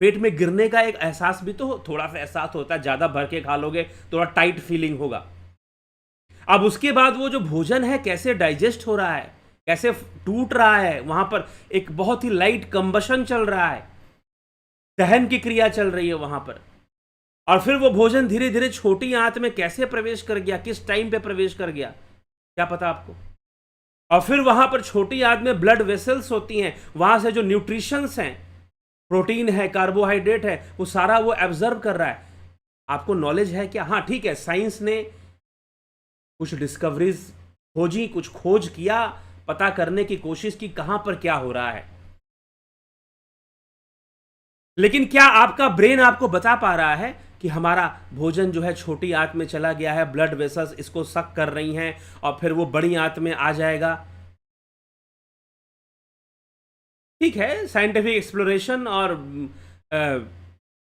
पेट में गिरने का एक एहसास भी तो थोड़ा सा एहसास होता है, ज्यादा भर के खा लोगे थोड़ा टाइट फीलिंग होगा। अब उसके बाद वो जो भोजन है कैसे डाइजेस्ट हो रहा है, कैसे टूट रहा है, वहां पर एक बहुत ही लाइट कंबशन चल रहा है, दहन की क्रिया चल रही है वहां पर। और फिर वो भोजन धीरे धीरे छोटी आंत में कैसे प्रवेश कर गया, किस टाइम पे प्रवेश कर गया, क्या पता आपको। और फिर वहां पर छोटी आंत में ब्लड वेसल्स होती हैं, वहां से जो न्यूट्रिशंस हैं, प्रोटीन है, कार्बोहाइड्रेट है, वो सारा वो एब्जर्व कर रहा है। आपको नॉलेज है क्या? हाँ ठीक है, साइंस ने कुछ डिस्कवरीज खोजी, कुछ खोज किया, पता करने की कोशिश की कहां पर क्या हो रहा है, लेकिन क्या आपका ब्रेन आपको बता पा रहा है कि हमारा भोजन जो है छोटी आंत में चला गया है, ब्लड वेसल्स इसको सक कर रही हैं और फिर वो बड़ी आंत में आ जाएगा? ठीक है, साइंटिफिक एक्सप्लोरेशन और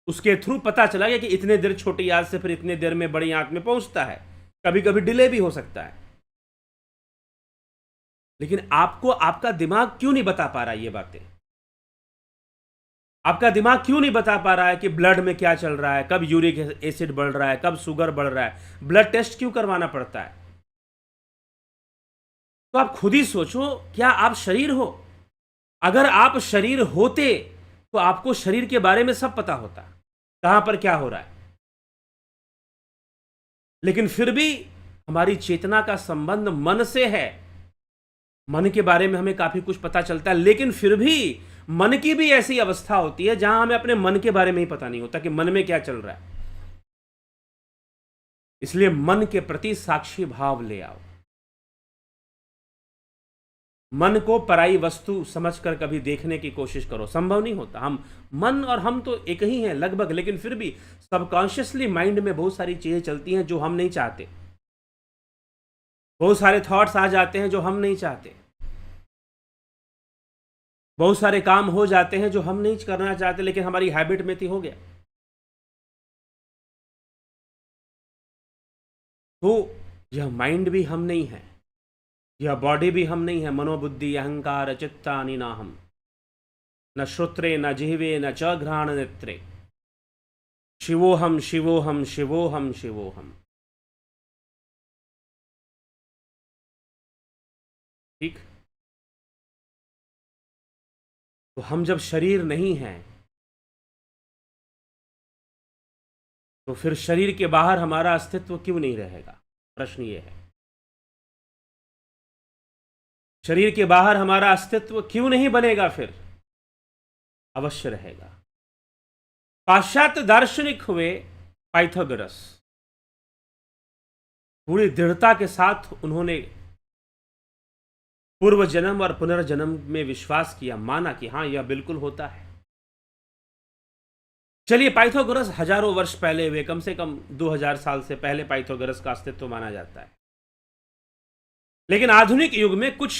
उसके थ्रू पता चला गया कि इतने देर छोटी आंत से फिर इतने देर में बड़ी आंत में पहुंचता है, कभी कभी डिले भी हो सकता है। लेकिन आपको आपका दिमाग क्यों नहीं बता पा रहा ये बातें? आपका दिमाग क्यों नहीं बता पा रहा है कि ब्लड में क्या चल रहा है, कब यूरिक एसिड बढ़ रहा है, कब शुगर बढ़ रहा है? ब्लड टेस्ट क्यों करवाना पड़ता है? तो आप खुद ही सोचो, क्या आप शरीर हो? अगर आप शरीर होते तो आपको शरीर के बारे में सब पता होता, कहां पर क्या हो रहा है। लेकिन फिर भी हमारी चेतना का संबंध मन से है, मन के बारे में हमें काफी कुछ पता चलता है, लेकिन फिर भी मन की भी ऐसी अवस्था होती है जहां हमें अपने मन के बारे में ही पता नहीं होता कि मन में क्या चल रहा है। इसलिए मन के प्रति साक्षी भाव ले आओ। मन को पराई वस्तु समझकर कभी देखने की कोशिश करो, संभव नहीं होता। हम मन और हम तो एक ही हैं लगभग, लेकिन फिर भी सबकॉन्शियसली माइंड में बहुत सारी चीजें चलती हैं जो हम नहीं चाहते, बहुत सारे थॉट्स आ जाते हैं जो हम नहीं चाहते, बहुत सारे काम हो जाते हैं जो हम नहीं करना चाहते, लेकिन हमारी हैबिट में तो हो गया। तो यह माइंड भी हम नहीं है, यह बॉडी भी हम नहीं है। मनोबुद्धि अहंकार चित्तानि नाहम, न श्रोत्रे न जिह्वे न च घ्राण नेत्रे, शिवोहम शिवोहम शिवोहम शिवोहम। ठीक, तो हम जब शरीर नहीं हैं तो फिर शरीर के बाहर हमारा अस्तित्व क्यों नहीं रहेगा? प्रश्न ये है, शरीर के बाहर हमारा अस्तित्व क्यों नहीं बनेगा? फिर अवश्य रहेगा। पाश्चात्य दार्शनिक हुए पाइथागोरस, पूरी दृढ़ता के साथ उन्होंने पूर्व जन्म और पुनर्जन्म में विश्वास किया, माना कि हां यह बिल्कुल होता है। चलिए, पाइथागोरस हजारों वर्ष पहले हुए, कम से कम 2000 साल से पहले पाइथागोरस का अस्तित्व माना जाता है। लेकिन आधुनिक युग में कुछ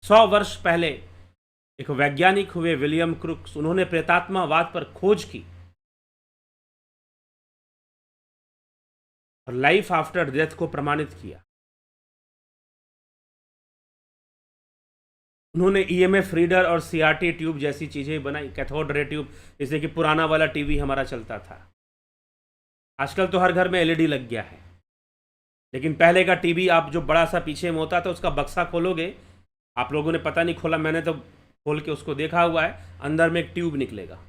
100 वर्ष पहले एक वैज्ञानिक हुए विलियम क्रुक्स, उन्होंने प्रेतात्मावाद पर खोज की और लाइफ आफ्टर डेथ को प्रमाणित किया। उन्होंने ईएमएफ रीडर और सीआरटी ट्यूब जैसी चीजें बनाई, कैथोड रे ट्यूब, जैसे कि पुराना वाला टीवी हमारा चलता था। आजकल तो हर घर में एलईडी लग गया है, लेकिन पहले का टीवी आप जो बड़ा सा पीछे में होता था, उसका बक्सा खोलोगे, आप लोगों ने पता नहीं खोला, मैंने तो खोल के उसको देखा हुआ है, अंदर में एक ट्यूब निकलेगा।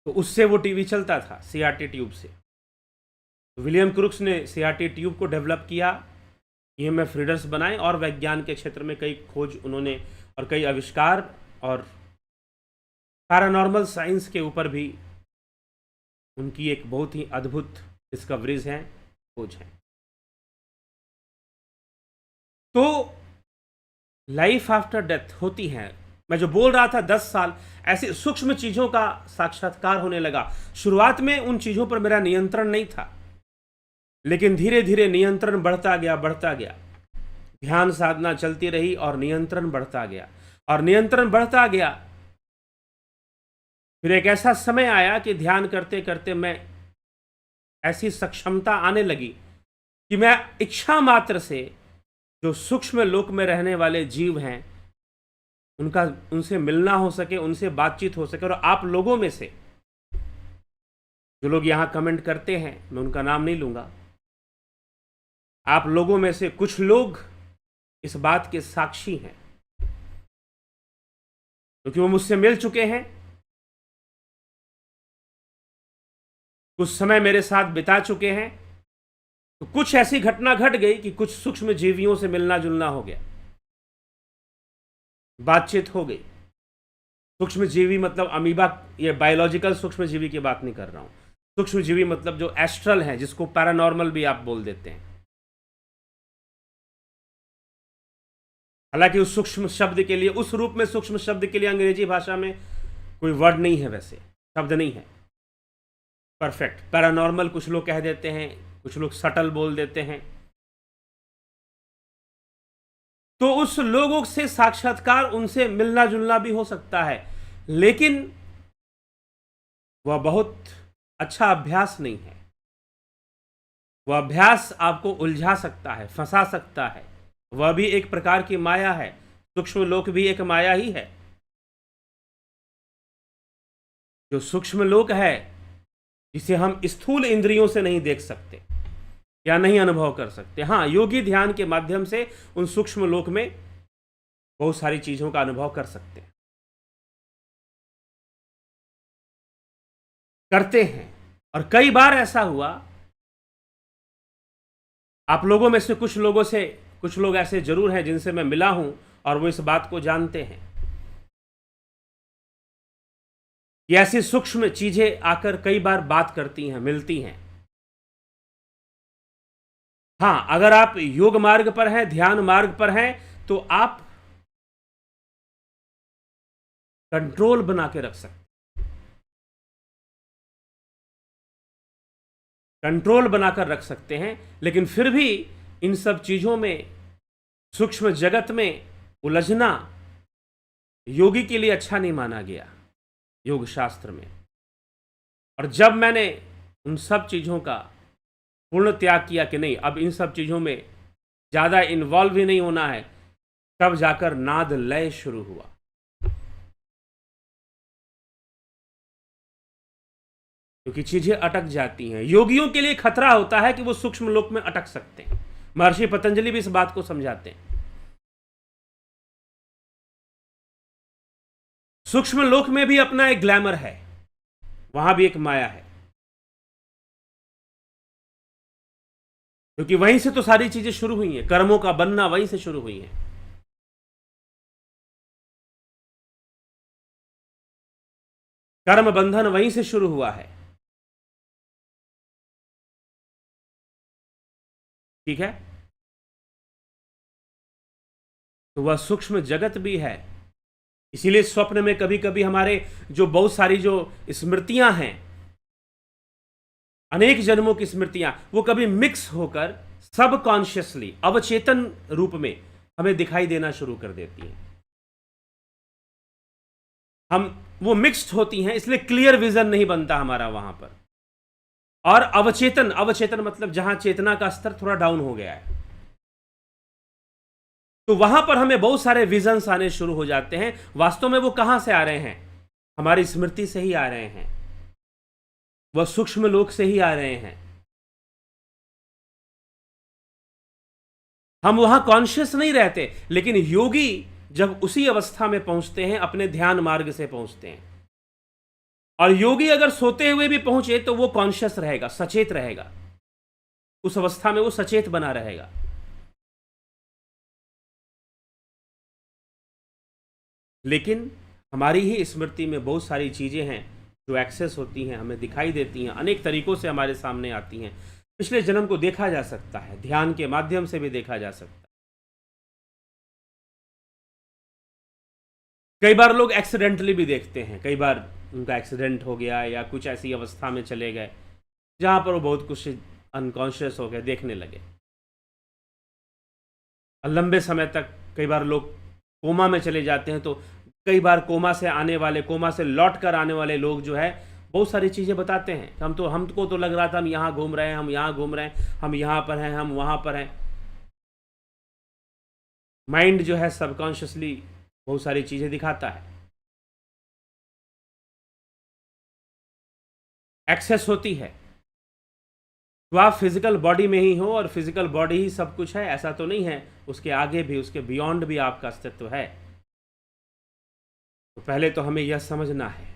तो उससे वो टीवी चलता था, सीआरटी ट्यूब से। विलियम क्रुक्स ने सीआरटी ट्यूब को डेवलप किया, ईएमएफ रीडर्स बनाए और विज्ञान के क्षेत्र में कई खोज उन्होंने और कई आविष्कार और पैरानॉर्मल साइंस के ऊपर भी उनकी एक बहुत ही अद्भुत डिस्कवरीज हैं, खोज हैं। तो लाइफ आफ्टर डेथ होती है। मैं जो बोल रहा था 10 साल, ऐसी सूक्ष्म चीज़ों का साक्षात्कार होने लगा। शुरुआत में उन चीज़ों पर मेरा नियंत्रण नहीं था, लेकिन धीरे धीरे नियंत्रण बढ़ता गया, बढ़ता गया। ध्यान साधना चलती रही और नियंत्रण बढ़ता गया, और नियंत्रण बढ़ता गया। फिर एक ऐसा समय आया कि ध्यान करते करते मैं ऐसी सक्षमता आने लगी कि मैं इच्छा मात्र से जो सूक्ष्म लोक में रहने वाले जीव हैं उनसे मिलना हो सके, उनसे बातचीत हो सके। और आप लोगों में से जो लोग यहाँ कमेंट करते हैं, मैं उनका नाम नहीं लूंगा, आप लोगों में से कुछ लोग इस बात के साक्षी हैं, क्योंकि वो मुझसे मिल चुके हैं, कुछ समय मेरे साथ बिता चुके हैं। तो कुछ ऐसी घटना घट गई कि कुछ सूक्ष्म जीवियों से मिलना जुलना हो गया, बातचीत हो गई। सूक्ष्म जीवी मतलब अमीबा, ये बायोलॉजिकल सूक्ष्म जीवी की बात नहीं कर रहा हूं। सूक्ष्म जीवी मतलब जो एस्ट्रल है, जिसको पैरानॉर्मल भी आप बोल देते हैं। हालांकि उस सूक्ष्म शब्द के लिए, उस रूप में सूक्ष्म शब्द के लिए अंग्रेजी भाषा में कोई वर्ड नहीं है, वैसे शब्द नहीं है परफेक्ट। पैरानॉर्मल कुछ लोग कह देते हैं, कुछ लोग सटल बोल देते हैं। तो उस लोगों से साक्षात्कार, उनसे मिलना जुलना भी हो सकता है, लेकिन वह बहुत अच्छा अभ्यास नहीं है। वह अभ्यास आपको उलझा सकता है, फंसा सकता है। वह भी एक प्रकार की माया है। सूक्ष्म लोक भी एक माया ही है। जो सूक्ष्म लोक है, जिसे हम स्थूल इंद्रियों से नहीं देख सकते या नहीं अनुभव कर सकते। हाँ, योगी ध्यान के माध्यम से उन सूक्ष्म लोक में बहुत सारी चीजों का अनुभव कर सकते हैं, करते हैं। और कई बार ऐसा हुआ, आप लोगों में से कुछ लोग ऐसे जरूर हैं जिनसे मैं मिला हूं और वो इस बात को जानते हैं कि ऐसी सूक्ष्म चीजें आकर कई बार बात करती हैं, मिलती हैं। हाँ, अगर आप योग मार्ग पर हैं, ध्यान मार्ग पर हैं, तो आप कंट्रोल बना के रख सकते, कंट्रोल बनाकर रख सकते हैं। लेकिन फिर भी इन सब चीजों में, सूक्ष्म जगत में उलझना योगी के लिए अच्छा नहीं माना गया योग शास्त्र में। और जब मैंने उन सब चीजों का पूर्ण त्याग किया कि नहीं, अब इन सब चीजों में ज्यादा इन्वॉल्व ही नहीं होना है, तब जाकर नाद लय शुरू हुआ। क्योंकि चीजें अटक जाती हैं। योगियों के लिए खतरा होता है कि वो सूक्ष्म लोक में अटक सकते हैं। महर्षि पतंजलि भी इस बात को समझाते हैं। सूक्ष्म लोक में भी अपना एक ग्लैमर है, वहां भी एक माया है, क्योंकि वहीं से तो सारी चीजें शुरू हुई हैं। कर्मों का बनना वहीं से शुरू हुई है। कर्म बंधन वहीं से शुरू हुआ है। ठीक है, तो वह सूक्ष्म जगत भी है। इसीलिए स्वप्न में कभी कभी हमारे जो बहुत सारी जो स्मृतियां हैं, अनेक जन्मों की स्मृतियां, वो कभी मिक्स होकर सबकॉन्शियसली, अवचेतन रूप में हमें दिखाई देना शुरू कर देती हैं। वो मिक्स्ड होती हैं, इसलिए क्लियर विजन नहीं बनता हमारा वहां पर। और अवचेतन मतलब जहां चेतना का स्तर थोड़ा डाउन हो गया है, तो वहां पर हमें बहुत सारे विजन्स आने शुरू हो जाते हैं। वास्तव में वो कहां से आ रहे हैं? हमारी स्मृति से ही आ रहे हैं, वह सूक्ष्म लोक से ही आ रहे हैं। हम वहां कॉन्शियस नहीं रहते, लेकिन योगी जब उसी अवस्था में पहुंचते हैं, अपने ध्यान मार्ग से पहुंचते हैं। और योगी अगर सोते हुए भी पहुंचे तो वो कॉन्शियस रहेगा, सचेत रहेगा। उस अवस्था में वो सचेत बना रहेगा। लेकिन हमारी ही स्मृति में बहुत सारी चीजें हैं जो एक्सेस होती हैं, हमें दिखाई देती हैं, अनेक तरीकों से हमारे सामने आती हैं। पिछले जन्म को देखा जा सकता है, ध्यान के माध्यम से भी देखा जा सकता है। कई बार लोग एक्सीडेंटली भी देखते हैं, कई बार उनका एक्सीडेंट हो गया या कुछ ऐसी अवस्था में चले गए जहाँ पर वो बहुत कुछ अनकॉन्शियस हो गए, देखने लगे। और लंबे समय तक कई बार लोग कोमा में चले जाते हैं, तो कई बार कोमा से लौट कर आने वाले लोग जो है बहुत सारी चीज़ें बताते हैं। हमको तो लग रहा था हम यहाँ घूम रहे हैं, हम यहाँ घूम रहे हैं, हम यहाँ पर हैं, हम वहाँ पर हैं। माइंड जो है सबकॉन्शियसली बहुत सारी चीज़ें दिखाता है, एक्सेस होती है। तो आप फिजिकल बॉडी में ही हो और फिजिकल बॉडी ही सब कुछ है, ऐसा तो नहीं है। उसके आगे भी, उसके बियॉन्ड भी आपका अस्तित्व है। तो पहले तो हमें यह समझना है।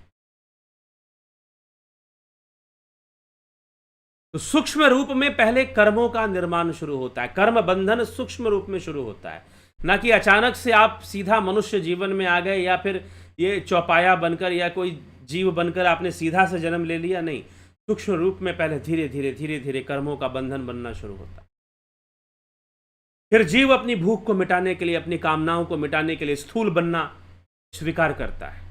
तो सूक्ष्म रूप में पहले कर्मों का निर्माण शुरू होता है। कर्म बंधन सूक्ष्म रूप में शुरू होता है, ना कि अचानक से आप सीधा मनुष्य जीवन में आ गए या फिर ये चौपाया बनकर या कोई जीव बनकर आपने सीधा से जन्म ले लिया। नहीं, सूक्ष्म रूप में पहले धीरे धीरे कर्मों का बंधन बनना शुरू होता है। फिर जीव अपनी भूख को मिटाने के लिए, अपनी कामनाओं को मिटाने के लिए स्थूल बनना स्वीकार करता है।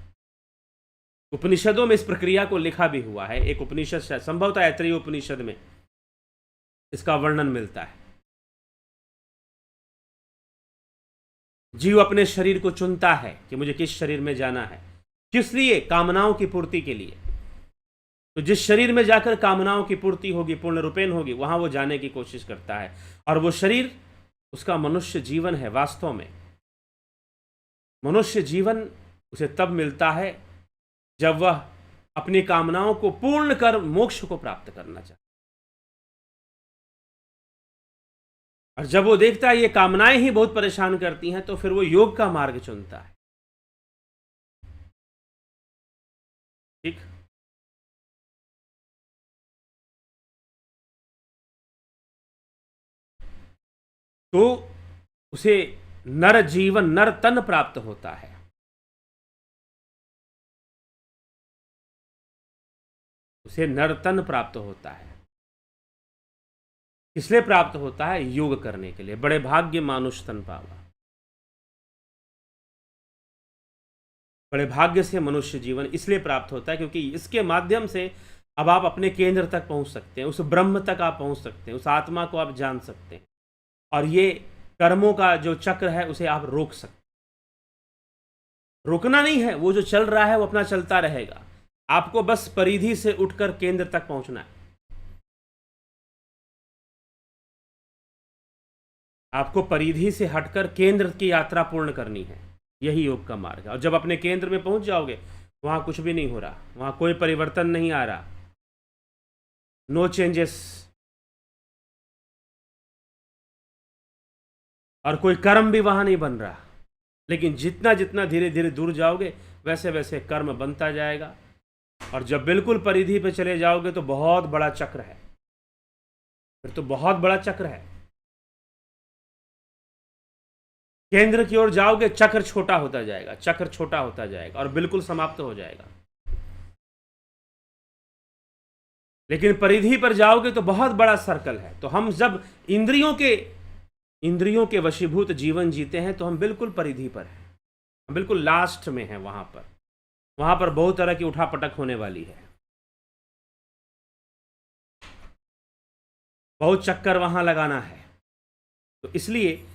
उपनिषदों में इस प्रक्रिया को लिखा भी हुआ है। एक उपनिषद, संभवतः ऐतरेय उपनिषद में इसका वर्णन मिलता है। जीव अपने शरीर को चुनता है कि मुझे किस शरीर में जाना है, किस लिए? कामनाओं की पूर्ति के लिए। तो जिस शरीर में जाकर कामनाओं की पूर्ति होगी, पूर्ण रूपेण होगी, वहां वो जाने की कोशिश करता है। और वो शरीर उसका मनुष्य जीवन है। वास्तव में मनुष्य जीवन उसे तब मिलता है जब वह अपनी कामनाओं को पूर्ण कर मोक्ष को प्राप्त करना चाहता है। और जब वो देखता है ये कामनाएं ही बहुत परेशान करती हैं, तो फिर वो योग का मार्ग चुनता है। ठीक। तो उसे नर जीवन, नर तन प्राप्त होता है। उसे नर तन प्राप्त होता है। इसलिए प्राप्त होता है योग करने के लिए। बड़े भाग्य मानुष तन पावा। बड़े भाग्य से मनुष्य जीवन इसलिए प्राप्त होता है क्योंकि इसके माध्यम से अब आप अपने केंद्र तक पहुंच सकते हैं, उस ब्रह्म तक आप पहुंच सकते हैं, उस आत्मा को आप जान सकते हैं। और ये कर्मों का जो चक्र है उसे आप रोक सकते हैं। रोकना नहीं है, वो जो चल रहा है वो अपना चलता रहेगा। आपको बस परिधि से उठकर केंद्र तक पहुंचना है। आपको परिधि से हटकर केंद्र की यात्रा पूर्ण करनी है। यही योग का मार्ग है। और जब अपने केंद्र में पहुंच जाओगे, वहां कुछ भी नहीं हो रहा, वहां कोई परिवर्तन नहीं आ रहा, नो चेंजेस। और कोई कर्म भी वहां नहीं बन रहा। लेकिन जितना जितना धीरे धीरे दूर जाओगे, वैसे वैसे कर्म बनता जाएगा। और जब बिल्कुल परिधि पे चले जाओगे तो बहुत बड़ा चक्र है। फिर तो बहुत बड़ा चक्र है। केंद्र की ओर जाओगे, चक्र छोटा होता जाएगा, चक्र छोटा होता जाएगा और बिल्कुल समाप्त हो जाएगा। लेकिन परिधि पर जाओगे तो बहुत बड़ा सर्कल है। तो हम जब इंद्रियों के वशीभूत जीवन जीते हैं तो हम बिल्कुल परिधि पर हैं, हम बिल्कुल लास्ट में हैं। वहां पर बहुत तरह की उठापटक होने वाली है, बहुत चक्कर वहां लगाना है। तो इसलिए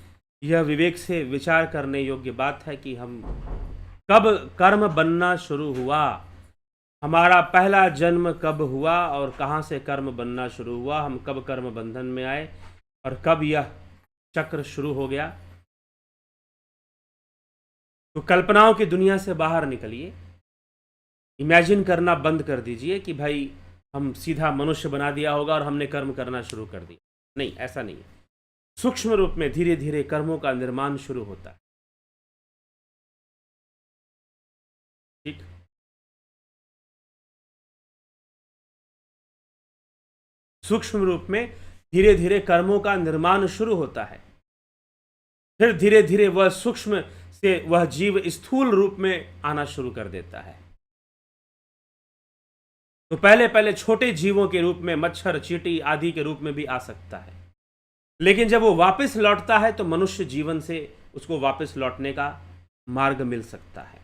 यह विवेक से विचार करने योग्य बात है कि हम कब कर्म बनना शुरू हुआ, हमारा पहला जन्म कब हुआ और कहाँ से कर्म बनना शुरू हुआ, हम कब कर्म बंधन में आए और कब यह चक्र शुरू हो गया। तो कल्पनाओं की दुनिया से बाहर निकलिए। इमेजिन करना बंद कर दीजिए कि भाई हम सीधा मनुष्य बना दिया होगा और हमने कर्म करना शुरू कर दिया। नहीं, ऐसा नहीं है। सूक्ष्म रूप में धीरे धीरे कर्मों का निर्माण शुरू होता है। ठीक। सूक्ष्म रूप में धीरे धीरे कर्मों का निर्माण शुरू होता है। फिर धीरे धीरे वह सूक्ष्म से वह जीव स्थूल रूप में आना शुरू कर देता है। तो पहले पहले छोटे जीवों के रूप में, मच्छर, चींटी आदि के रूप में भी आ सकता है। लेकिन जब वो वापस लौटता है तो मनुष्य जीवन से उसको वापस लौटने का मार्ग मिल सकता है।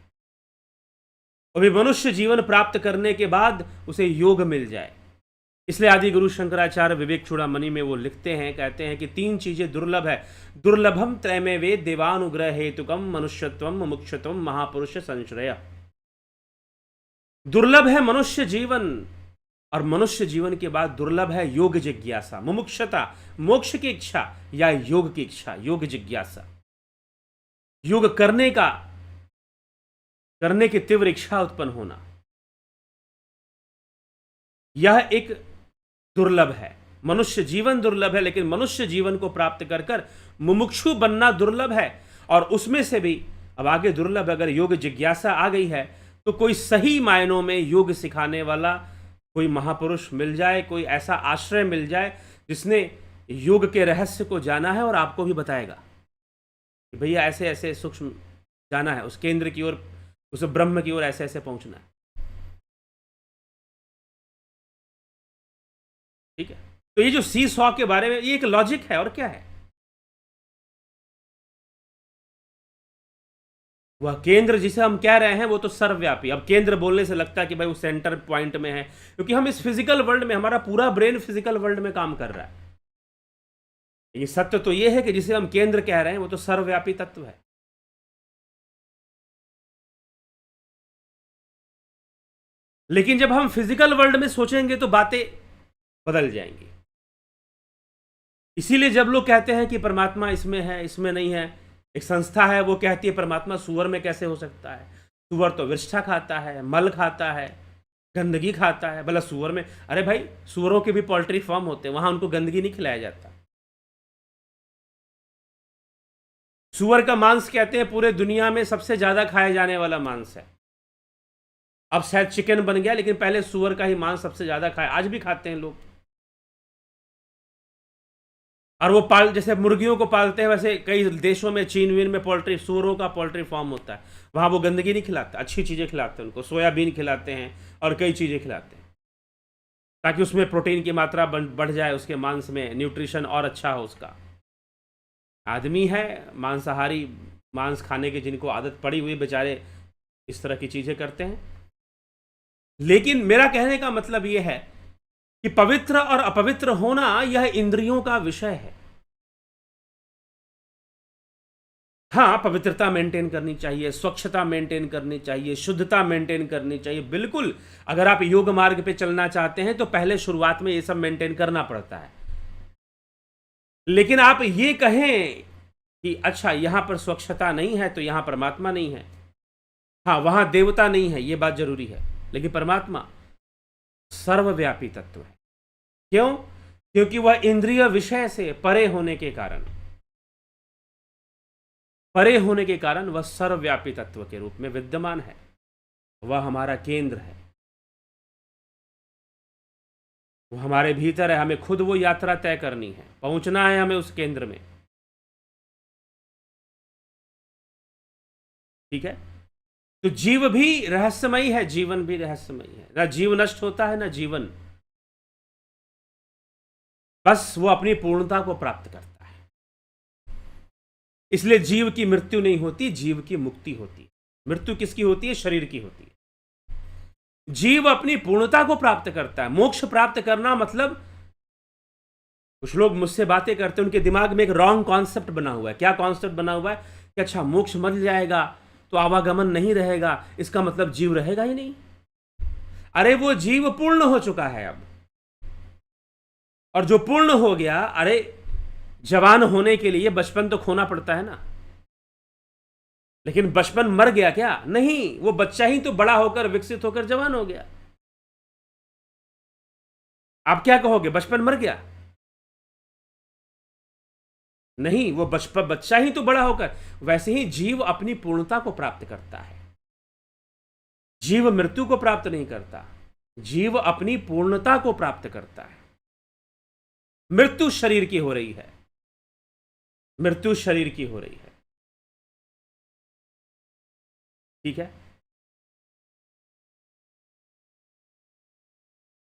और भी मनुष्य जीवन प्राप्त करने के बाद उसे योग मिल जाए। इसलिए आदि गुरु शंकराचार्य विवेक चूड़ामणि में वो लिखते हैं, कहते हैं कि 3 चीजें दुर्लभ है। दुर्लभम त्रयमे वेद देवानुग्रह हेतुकम मनुष्यत्वम मुमुक्षुत्वम महापुरुष संश्रय। दुर्लभ है मनुष्य जीवन, और मनुष्य जीवन के बाद दुर्लभ है योग जिज्ञासा, मुमुक्षता, मोक्ष की इच्छा या योग की इच्छा, योग जिज्ञासा, योग करने की तीव्र इच्छा उत्पन्न होना, यह एक दुर्लभ है। मनुष्य जीवन दुर्लभ है, लेकिन मनुष्य जीवन को प्राप्त कर कर मुमुक्षु बनना दुर्लभ है। और उसमें से भी अब आगे दुर्लभ, अगर योग जिज्ञासा आ गई है तो कोई सही मायनों में योग सिखाने वाला कोई महापुरुष मिल जाए, कोई ऐसा आश्रय मिल जाए जिसने योग के रहस्य को जाना है और आपको भी बताएगा कि भैया ऐसे ऐसे सूक्ष्म जाना है, उस केंद्र की ओर, उस ब्रह्म की ओर ऐसे ऐसे पहुंचना है। ठीक है, तो ये जो सी सॉ के बारे में, ये एक लॉजिक है और क्या है। वह केंद्र जिसे हम कह रहे हैं वो तो सर्वव्यापी। अब केंद्र बोलने से लगता है कि भाई वो सेंटर पॉइंट में है, क्योंकि हम इस फिजिकल वर्ल्ड में, हमारा पूरा ब्रेन फिजिकल वर्ल्ड में काम कर रहा है। ये सत्य तो ये है कि जिसे हम केंद्र कह रहे हैं वो तो सर्वव्यापी तत्व है। लेकिन जब हम फिजिकल वर्ल्ड में सोचेंगे तो बातें बदल जाएंगी। इसीलिए जब लोग कहते हैं कि परमात्मा इसमें है, इसमें नहीं है, एक संस्था है वो कहती है परमात्मा सूअर में कैसे हो सकता है, सूअर तो विष्ठा खाता है, मल खाता है, गंदगी खाता है, भला सूअर में, अरे भाई सूअरों के भी पोल्ट्री फार्म होते हैं, वहां उनको गंदगी नहीं खिलाया जाता। सूअर का मांस कहते हैं पूरे दुनिया में सबसे ज्यादा खाया जाने वाला मांस है। अब शायद चिकन बन गया, लेकिन पहले सूअर का ही मांस सबसे ज्यादा खाया, आज भी खाते हैं लोग। और वो जैसे मुर्गियों को पालते हैं, वैसे कई देशों में, चीन वीन में पोल्ट्री, सूअरों का पोल्ट्री फार्म होता है, वहां वो गंदगी नहीं खिलाते, अच्छी चीजें खिलाते हैं उनको, सोयाबीन खिलाते हैं और कई चीजें खिलाते हैं, ताकि उसमें प्रोटीन की मात्रा बढ़ जाए, उसके मांस में न्यूट्रिशन और अच्छा हो उसका। आदमी है मांसाहारी, मांस खाने की जिनको आदत पड़ी हुई, बेचारे इस तरह की चीजें करते हैं। लेकिन मेरा कहने का मतलब यह है कि पवित्र और अपवित्र होना यह इंद्रियों का विषय है। हाँ, पवित्रता मेंटेन करनी चाहिए, स्वच्छता मेंटेन करनी चाहिए, शुद्धता मेंटेन करनी चाहिए, बिल्कुल। अगर आप योग मार्ग पे चलना चाहते हैं तो पहले शुरुआत में ये सब मेंटेन करना पड़ता है। लेकिन आप ये कहें कि अच्छा यहां पर स्वच्छता नहीं है तो यहां परमात्मा नहीं है, हाँ वहां देवता नहीं है, ये बात जरूरी है, लेकिन परमात्मा सर्वव्यापी तत्व है। क्यों? क्योंकि वह इंद्रिय विषय से परे होने के कारण वह सर्वव्यापी तत्व के रूप में विद्यमान है। वह हमारा केंद्र है, वो हमारे भीतर है, हमें खुद वो यात्रा तय करनी है, पहुंचना है हमें उस केंद्र में। ठीक है, तो जीव भी रहस्यमयी है, जीवन भी रहस्यमयी है। ना जीव नष्ट होता है, ना जीवन, बस वो अपनी पूर्णता को प्राप्त करता है। इसलिए जीव की मृत्यु नहीं होती, जीव की मुक्ति होती है। मृत्यु किसकी होती है? शरीर की होती है। जीव अपनी पूर्णता को प्राप्त करता है। मोक्ष प्राप्त करना मतलब, कुछ लोग मुझसे बातें करते हैं, उनके दिमाग में एक रॉन्ग कॉन्सेप्ट बना हुआ है। क्या कॉन्सेप्ट बना हुआ है कि अच्छा मोक्ष मिल जाएगा तो आवागमन नहीं रहेगा, इसका मतलब जीव रहेगा ही नहीं। अरे वो जीव पूर्ण हो चुका है अब, और जो पूर्ण हो गया, अरे जवान होने के लिए बचपन तो खोना पड़ता है ना। लेकिन बचपन मर गया क्या? नहीं, वो बच्चा ही तो बड़ा होकर, विकसित होकर जवान हो गया। आप क्या कहोगे, बचपन मर गया? नहीं, वो बच्चा ही तो बड़ा होकर। वैसे ही जीव अपनी पूर्णता को प्राप्त करता है। जीव मृत्यु को प्राप्त नहीं करता, जीव अपनी पूर्णता को प्राप्त करता है। मृत्यु शरीर की हो रही है, मृत्यु शरीर की हो रही है। ठीक है,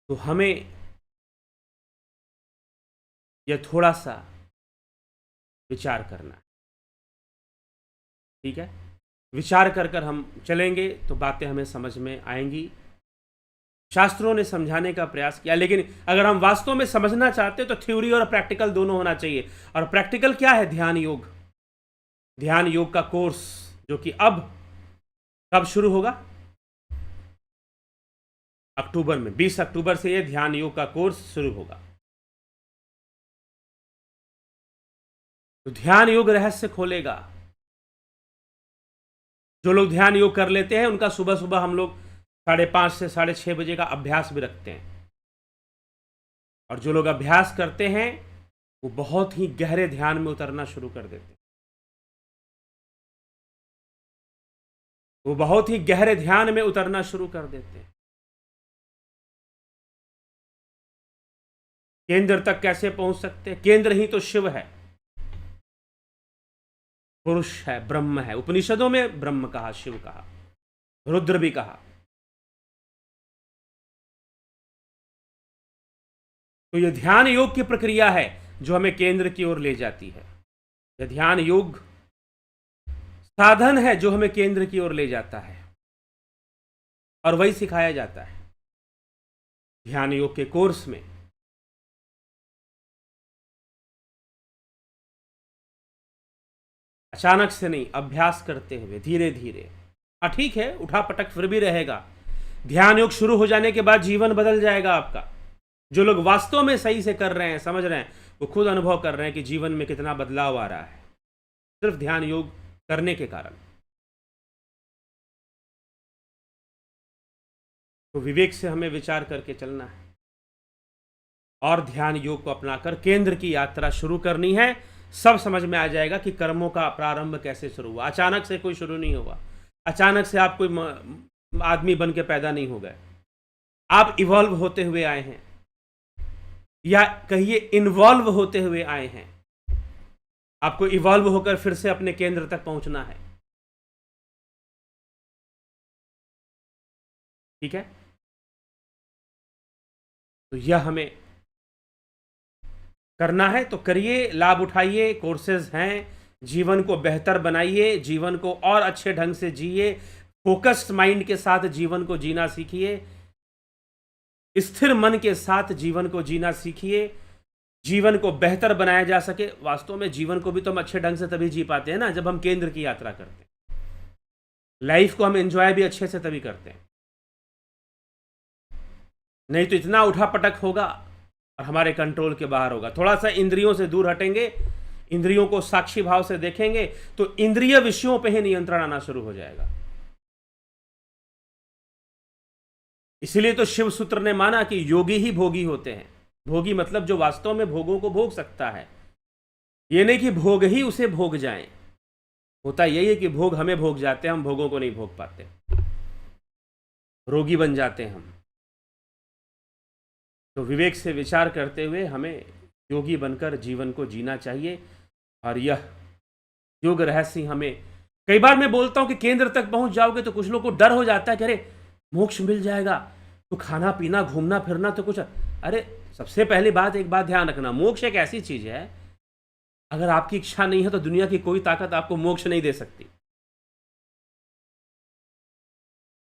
तो हमें यह थोड़ा सा विचार करना है। ठीक है, विचार कर कर हम चलेंगे तो बातें हमें समझ में आएंगी। शास्त्रों ने समझाने का प्रयास किया, लेकिन अगर हम वास्तव में समझना चाहते हैं तो थ्योरी और प्रैक्टिकल दोनों होना चाहिए। और प्रैक्टिकल क्या है? ध्यान योग। ध्यान योग का कोर्स जो कि अब कब शुरू होगा? अक्टूबर में, 20 अक्टूबर से यह ध्यान योग का कोर्स शुरू होगा। तो ध्यान योग रहस्य खोलेगा। जो लोग ध्यान योग कर लेते हैं उनका सुबह सुबह हम लोग 5:30 से 6:30 बजे का अभ्यास भी रखते हैं। और जो लोग अभ्यास करते हैं वो बहुत ही गहरे ध्यान में उतरना शुरू कर देते हैं। वो बहुत ही गहरे ध्यान में उतरना शुरू कर देते हैं। केंद्र तक कैसे पहुंच सकते हैं? केंद्र ही तो शिव है, पुरुष है, ब्रह्म है। उपनिषदों में ब्रह्म कहा, शिव कहा, रुद्र भी कहा। तो यह ध्यान योग की प्रक्रिया है जो हमें केंद्र की ओर ले जाती है। यह ध्यान योग साधन है जो हमें केंद्र की ओर ले जाता है, और वही सिखाया जाता है ध्यान योग के कोर्स में। अचानक से नहीं, अभ्यास करते हुए धीरे धीरे। हाँ ठीक है, उठा पटक फिर भी रहेगा। ध्यान योग शुरू हो जाने के बाद जीवन बदल जाएगा आपका। जो लोग वास्तव में सही से कर रहे हैं, समझ रहे हैं, वो खुद अनुभव कर रहे हैं कि जीवन में कितना बदलाव आ रहा है सिर्फ ध्यान योग करने के कारण। तो विवेक से हमें विचार करके चलना है और ध्यान योग को अपनाकर केंद्र की यात्रा शुरू करनी है। सब समझ में आ जाएगा कि कर्मों का प्रारंभ कैसे शुरू हुआ। अचानक से कोई शुरू नहीं हुआ। अचानक से आप कोई आदमी बन के पैदा नहीं हो गए। आप इवॉल्व होते हुए आए हैं, या कहिए इन्वॉल्व होते हुए आए हैं। आपको इवॉल्व होकर फिर से अपने केंद्र तक पहुंचना है। ठीक है, तो यह हमें करना है। तो करिए, लाभ उठाइए, कोर्सेज हैं। जीवन को बेहतर बनाइए, जीवन को और अच्छे ढंग से जिए। फोकस्ड माइंड के साथ जीवन को जीना सीखिए। स्थिर मन के साथ जीवन को जीना सीखिए। जीवन को बेहतर बनाया जा सके। वास्तव में जीवन को भी तो हम अच्छे ढंग से तभी जी पाते हैं ना, जब हम केंद्र की यात्रा करते हैं। लाइफ को हम एंजॉय भी अच्छे से तभी करते हैं। नहीं तो इतना उठापटक होगा और हमारे कंट्रोल के बाहर होगा। थोड़ा सा इंद्रियों से दूर हटेंगे, इंद्रियों को साक्षी भाव से देखेंगे, तो इंद्रिय विषयों पे ही नियंत्रण आना शुरू हो जाएगा। इसलिए तो शिव सूत्र ने माना कि योगी ही भोगी होते हैं। भोगी मतलब जो वास्तव में भोगों को भोग सकता है। ये नहीं कि भोग ही उसे भोग जाएं। होता यही है कि भोग हमें भोग जाते हैं, हम भोगों को नहीं भोग पाते, रोगी बन जाते हैं हम। तो विवेक से विचार करते हुए हमें योगी बनकर जीवन को जीना चाहिए। और यह योग रहस्य हमें, कई बार मैं बोलता हूं कि केंद्र तक पहुंच जाओगे तो कुछ लोग को डर हो जाता है कि अरे मोक्ष मिल जाएगा तो खाना पीना घूमना फिरना तो कुछ। अरे सबसे पहली बात, एक बात ध्यान रखना, मोक्ष एक ऐसी चीज है, अगर आपकी इच्छा नहीं है तो दुनिया की कोई ताकत आपको मोक्ष नहीं दे सकती।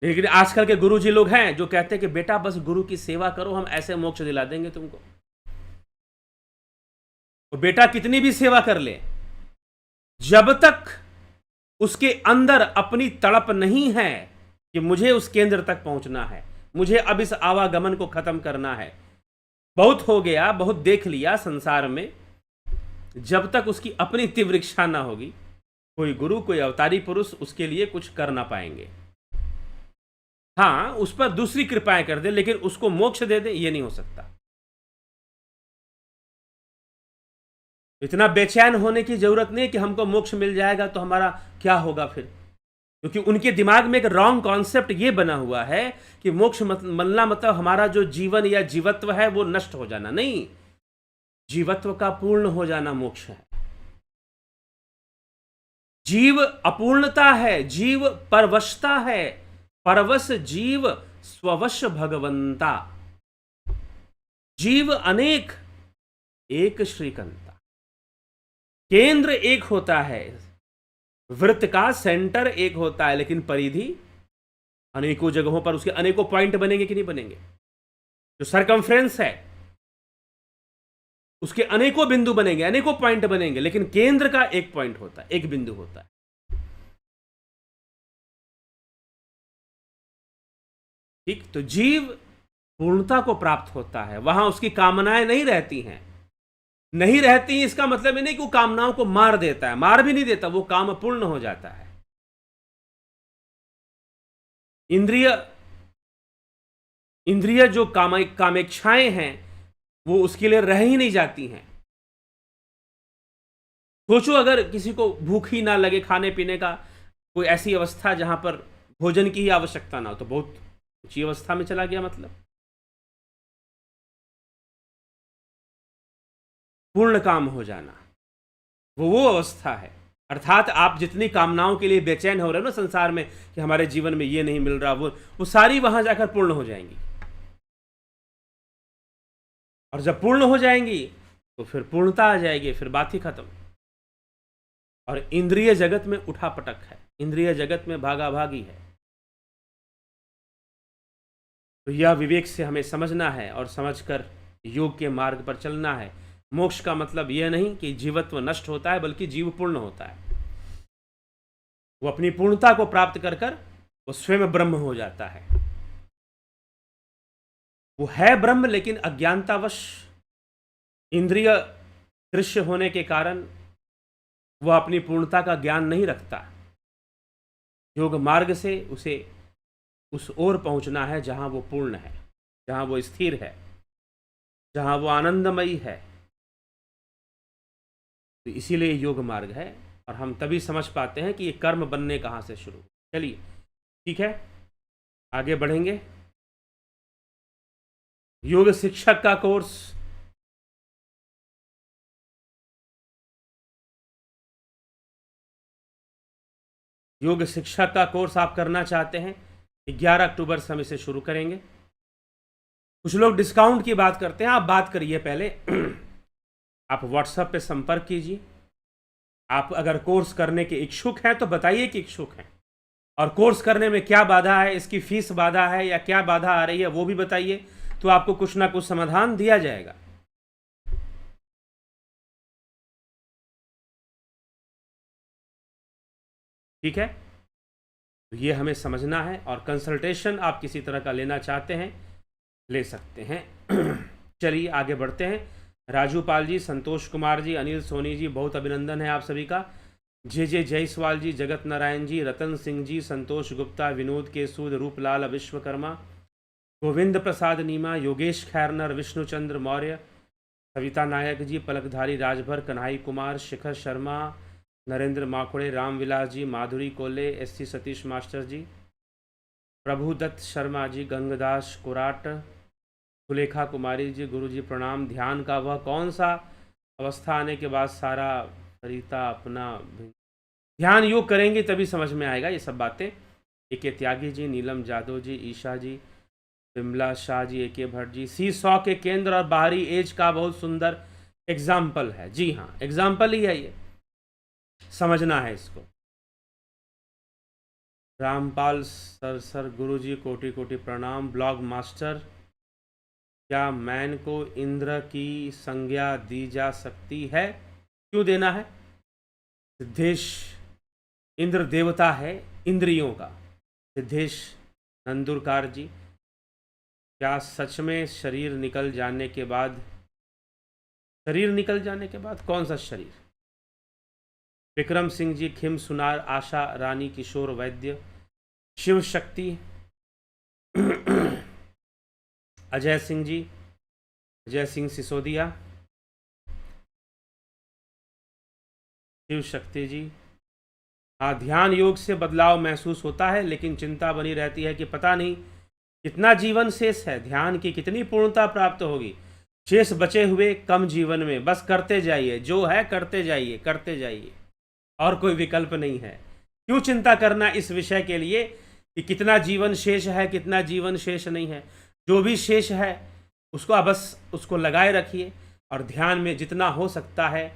लेकिन आजकल के गुरु जी लोग हैं जो कहते हैं कि बेटा बस गुरु की सेवा करो, हम ऐसे मोक्ष दिला देंगे तुमको। तो बेटा कितनी भी सेवा कर ले, जब तक उसके अंदर अपनी तड़प नहीं है कि मुझे उस केंद्र तक पहुंचना है, मुझे अब इस आवागमन को खत्म करना है, बहुत हो गया, बहुत देख लिया संसार में, जब तक उसकी अपनी तीव्र इच्छा ना होगी, कोई गुरु, कोई अवतारी पुरुष उसके लिए कुछ कर ना पाएंगे। हाँ, उस पर दूसरी कृपाएं कर दे, लेकिन उसको मोक्ष दे दे, ये नहीं हो सकता। इतना बेचैन होने की जरूरत नहीं कि हमको मोक्ष मिल जाएगा तो हमारा क्या होगा फिर, क्योंकि उनके दिमाग में एक रॉन्ग कॉन्सेप्ट ये बना हुआ है कि मोक्ष मिलना मतलब हमारा जो जीवन या जीवत्व है वो नष्ट हो जाना। नहीं, जीवत्व का पूर्ण हो जाना मोक्ष है। जीव अपूर्णता है, जीव परवशता है, परवश जीव स्ववश भगवंता। जीव अनेक एक श्रीकंता। केंद्र एक होता है, वृत्त का सेंटर एक होता है, लेकिन परिधि अनेकों जगहों पर उसके अनेकों पॉइंट बनेंगे कि नहीं बनेंगे। जो सरकमफ्रेंस है उसके अनेकों बिंदु बनेंगे, अनेकों पॉइंट बनेंगे, लेकिन केंद्र का एक पॉइंट होता है, एक बिंदु होता है। ठीक, तो जीव पूर्णता को प्राप्त होता है, वहां उसकी कामनाएं नहीं रहती हैं। नहीं रहती इसका मतलब ये नहीं कि वो कामनाओं को मार देता है, मार भी नहीं देता, वो काम पूर्ण हो जाता है। इंद्रिय इंद्रिय जो कामेच्छाएं हैं वो उसके लिए रह ही नहीं जाती हैं। सोचो अगर किसी को भूख ही ना लगे, खाने पीने का कोई ऐसी अवस्था जहां पर भोजन की ही आवश्यकता ना हो, तो बहुत ऊंची अवस्था में चला गया। मतलब पूर्ण काम हो जाना वो अवस्था है। अर्थात आप जितनी कामनाओं के लिए बेचैन हो रहे हो ना संसार में कि हमारे जीवन में ये नहीं मिल रहा, वो सारी वहां जाकर पूर्ण हो जाएंगी। और जब पूर्ण हो जाएंगी तो फिर पूर्णता आ जाएगी, फिर बात ही खत्म। और इंद्रिय जगत में उठापटक है, इंद्रिय जगत में भागा भागी है। तो यह विवेक से हमें समझना है और समझकर योग के मार्ग पर चलना है। मोक्ष का मतलब यह नहीं कि जीवत्व नष्ट होता है, बल्कि जीव पूर्ण होता है। वो अपनी पूर्णता को प्राप्त कर कर वो स्वयं ब्रह्म हो जाता है। वो है ब्रह्म, लेकिन अज्ञानतावश इंद्रिय दृश्य होने के कारण वह अपनी पूर्णता का ज्ञान नहीं रखता। योग मार्ग से उसे उस ओर पहुंचना है जहां वो पूर्ण है, जहां वो स्थिर है, जहां वो आनंदमयी है। तो इसीलिए योग मार्ग है, और हम तभी समझ पाते हैं कि ये कर्म बनने कहां से शुरू। चलिए ठीक है, आगे बढ़ेंगे। योग शिक्षक का कोर्स योग शिक्षक का कोर्स आप करना चाहते हैं, 11 अक्टूबर से हम इसे शुरू करेंगे। कुछ लोग डिस्काउंट की बात करते हैं, आप बात करिए पहले। आप व्हाट्सएप पे संपर्क कीजिए। आप अगर कोर्स करने के इच्छुक हैं तो बताइए कि इच्छुक हैं, और कोर्स करने में क्या बाधा है, इसकी फीस बाधा है या क्या बाधा आ रही है वो भी बताइए, तो आपको कुछ ना कुछ समाधान दिया जाएगा। ठीक है, तो ये हमें समझना है। और कंसल्टेशन आप किसी तरह का लेना चाहते हैं ले सकते हैं। चलिए आगे बढ़ते हैं। राजू पाल जी, संतोष कुमार जी, अनिल सोनी जी, बहुत अभिनंदन है आप सभी का। जे जयसवाल जी, जगत नारायण जी, रतन सिंह जी, संतोष गुप्ता, विनोद के सूद, रूपलाल विश्वकर्मा, गोविंद प्रसाद नीमा, योगेश खैरनर, विष्णुचंद्र मौर्य, सविता नायक जी, पलकधारी राजभर, कन्हई कुमार, शिखर शर्मा, नरेंद्र माकुड़े, रामविलास जी, माधुरी कोले, SC सतीश मास्टर जी, प्रभुदत्त शर्मा जी, गंगदास कुराट, सुलेखा कुमारी जी, गुरु जी प्रणाम। ध्यान का वह कौन सा अवस्था आने के बाद सारा फरीता अपना ध्यान योग करेंगे तभी समझ में आएगा ये सब बातें। AK त्यागी जी, नीलम जादव जी, ईशा जी, बिमला शाह जी, AK भट्ट जी, C100 के केंद्र और बाहरी एज का बहुत सुंदर एग्जाम्पल है। जी हाँ, एग्जाम्पल ही है ये, समझना है इसको। रामपाल सर गुरु जी कोटि कोटि प्रणाम। ब्लॉग मास्टर, क्या मैन को इंद्र की संज्ञा दी जा सकती है? क्यों देना है? सिद्धेश, इंद्र देवता है इंद्रियों का। सिद्धेश नंदुरकार जी, क्या सच में शरीर निकल जाने के बाद कौन सा शरीर? विक्रम सिंह जी, खिम सुनार, आशा रानी, किशोर वैद्य, शिव शक्ति, अजय सिंह जी, अजय सिंह सिसोदिया, शिव शक्ति जी। हाँ, ध्यान योग से बदलाव महसूस होता है, लेकिन चिंता बनी रहती है कि पता नहीं कितना जीवन शेष है, ध्यान की कितनी पूर्णता प्राप्त होगी। शेष बचे हुए कम जीवन में बस करते जाइए, जो है करते जाइए, और कोई विकल्प नहीं है। क्यों चिंता करना इस विषय के लिए कि कितना जीवन शेष है, कितना जीवन शेष नहीं है? जो भी शेष है उसको बस उसको लगाए रखिए, और ध्यान में जितना हो सकता है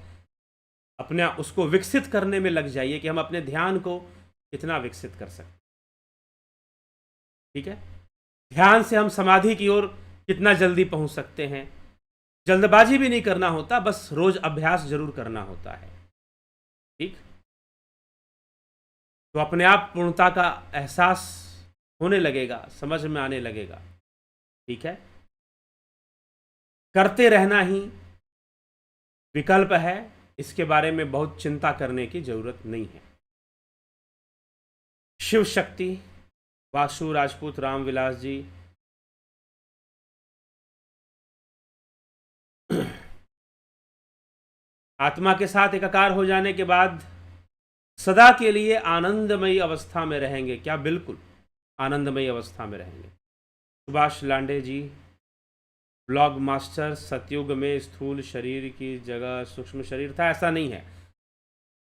अपने उसको विकसित करने में लग जाइए कि हम अपने ध्यान को कितना विकसित कर सकते। ठीक है, ध्यान से हम समाधि की ओर कितना जल्दी पहुंच सकते हैं। जल्दबाजी भी नहीं करना होता, बस रोज अभ्यास जरूर करना होता है। ठीक, तो अपने आप पूर्णता का एहसास होने लगेगा, समझ में आने लगेगा। ठीक है, करते रहना ही विकल्प है, इसके बारे में बहुत चिंता करने की जरूरत नहीं है। शिव शक्ति, वासु राजपूत, रामविलास जी, आत्मा के साथ एकाकार हो जाने के बाद सदा के लिए आनंदमयी अवस्था में रहेंगे क्या? बिल्कुल आनंदमयी अवस्था में रहेंगे। सुभाष लांडे जी, ब्लॉग मास्टर, सतयुग में स्थूल शरीर की जगह सूक्ष्म शरीर था? ऐसा नहीं है,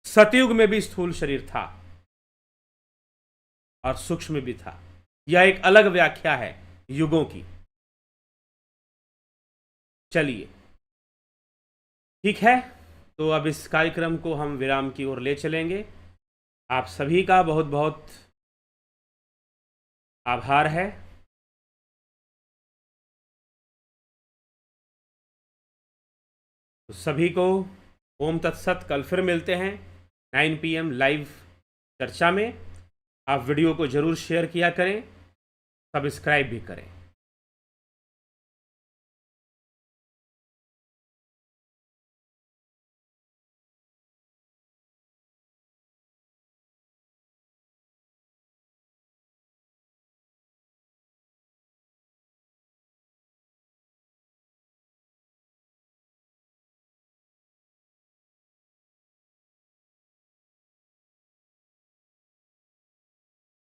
सतयुग में भी स्थूल शरीर था और सूक्ष्म भी था। यह एक अलग व्याख्या है युगों की। चलिए ठीक है, तो अब इस कार्यक्रम को हम विराम की ओर ले चलेंगे। आप सभी का बहुत बहुत आभार है। तो सभी को ओम तत्सत। कल फिर मिलते हैं 9 PM लाइव चर्चा में। आप वीडियो को जरूर शेयर किया करें, सब्सक्राइब भी करें।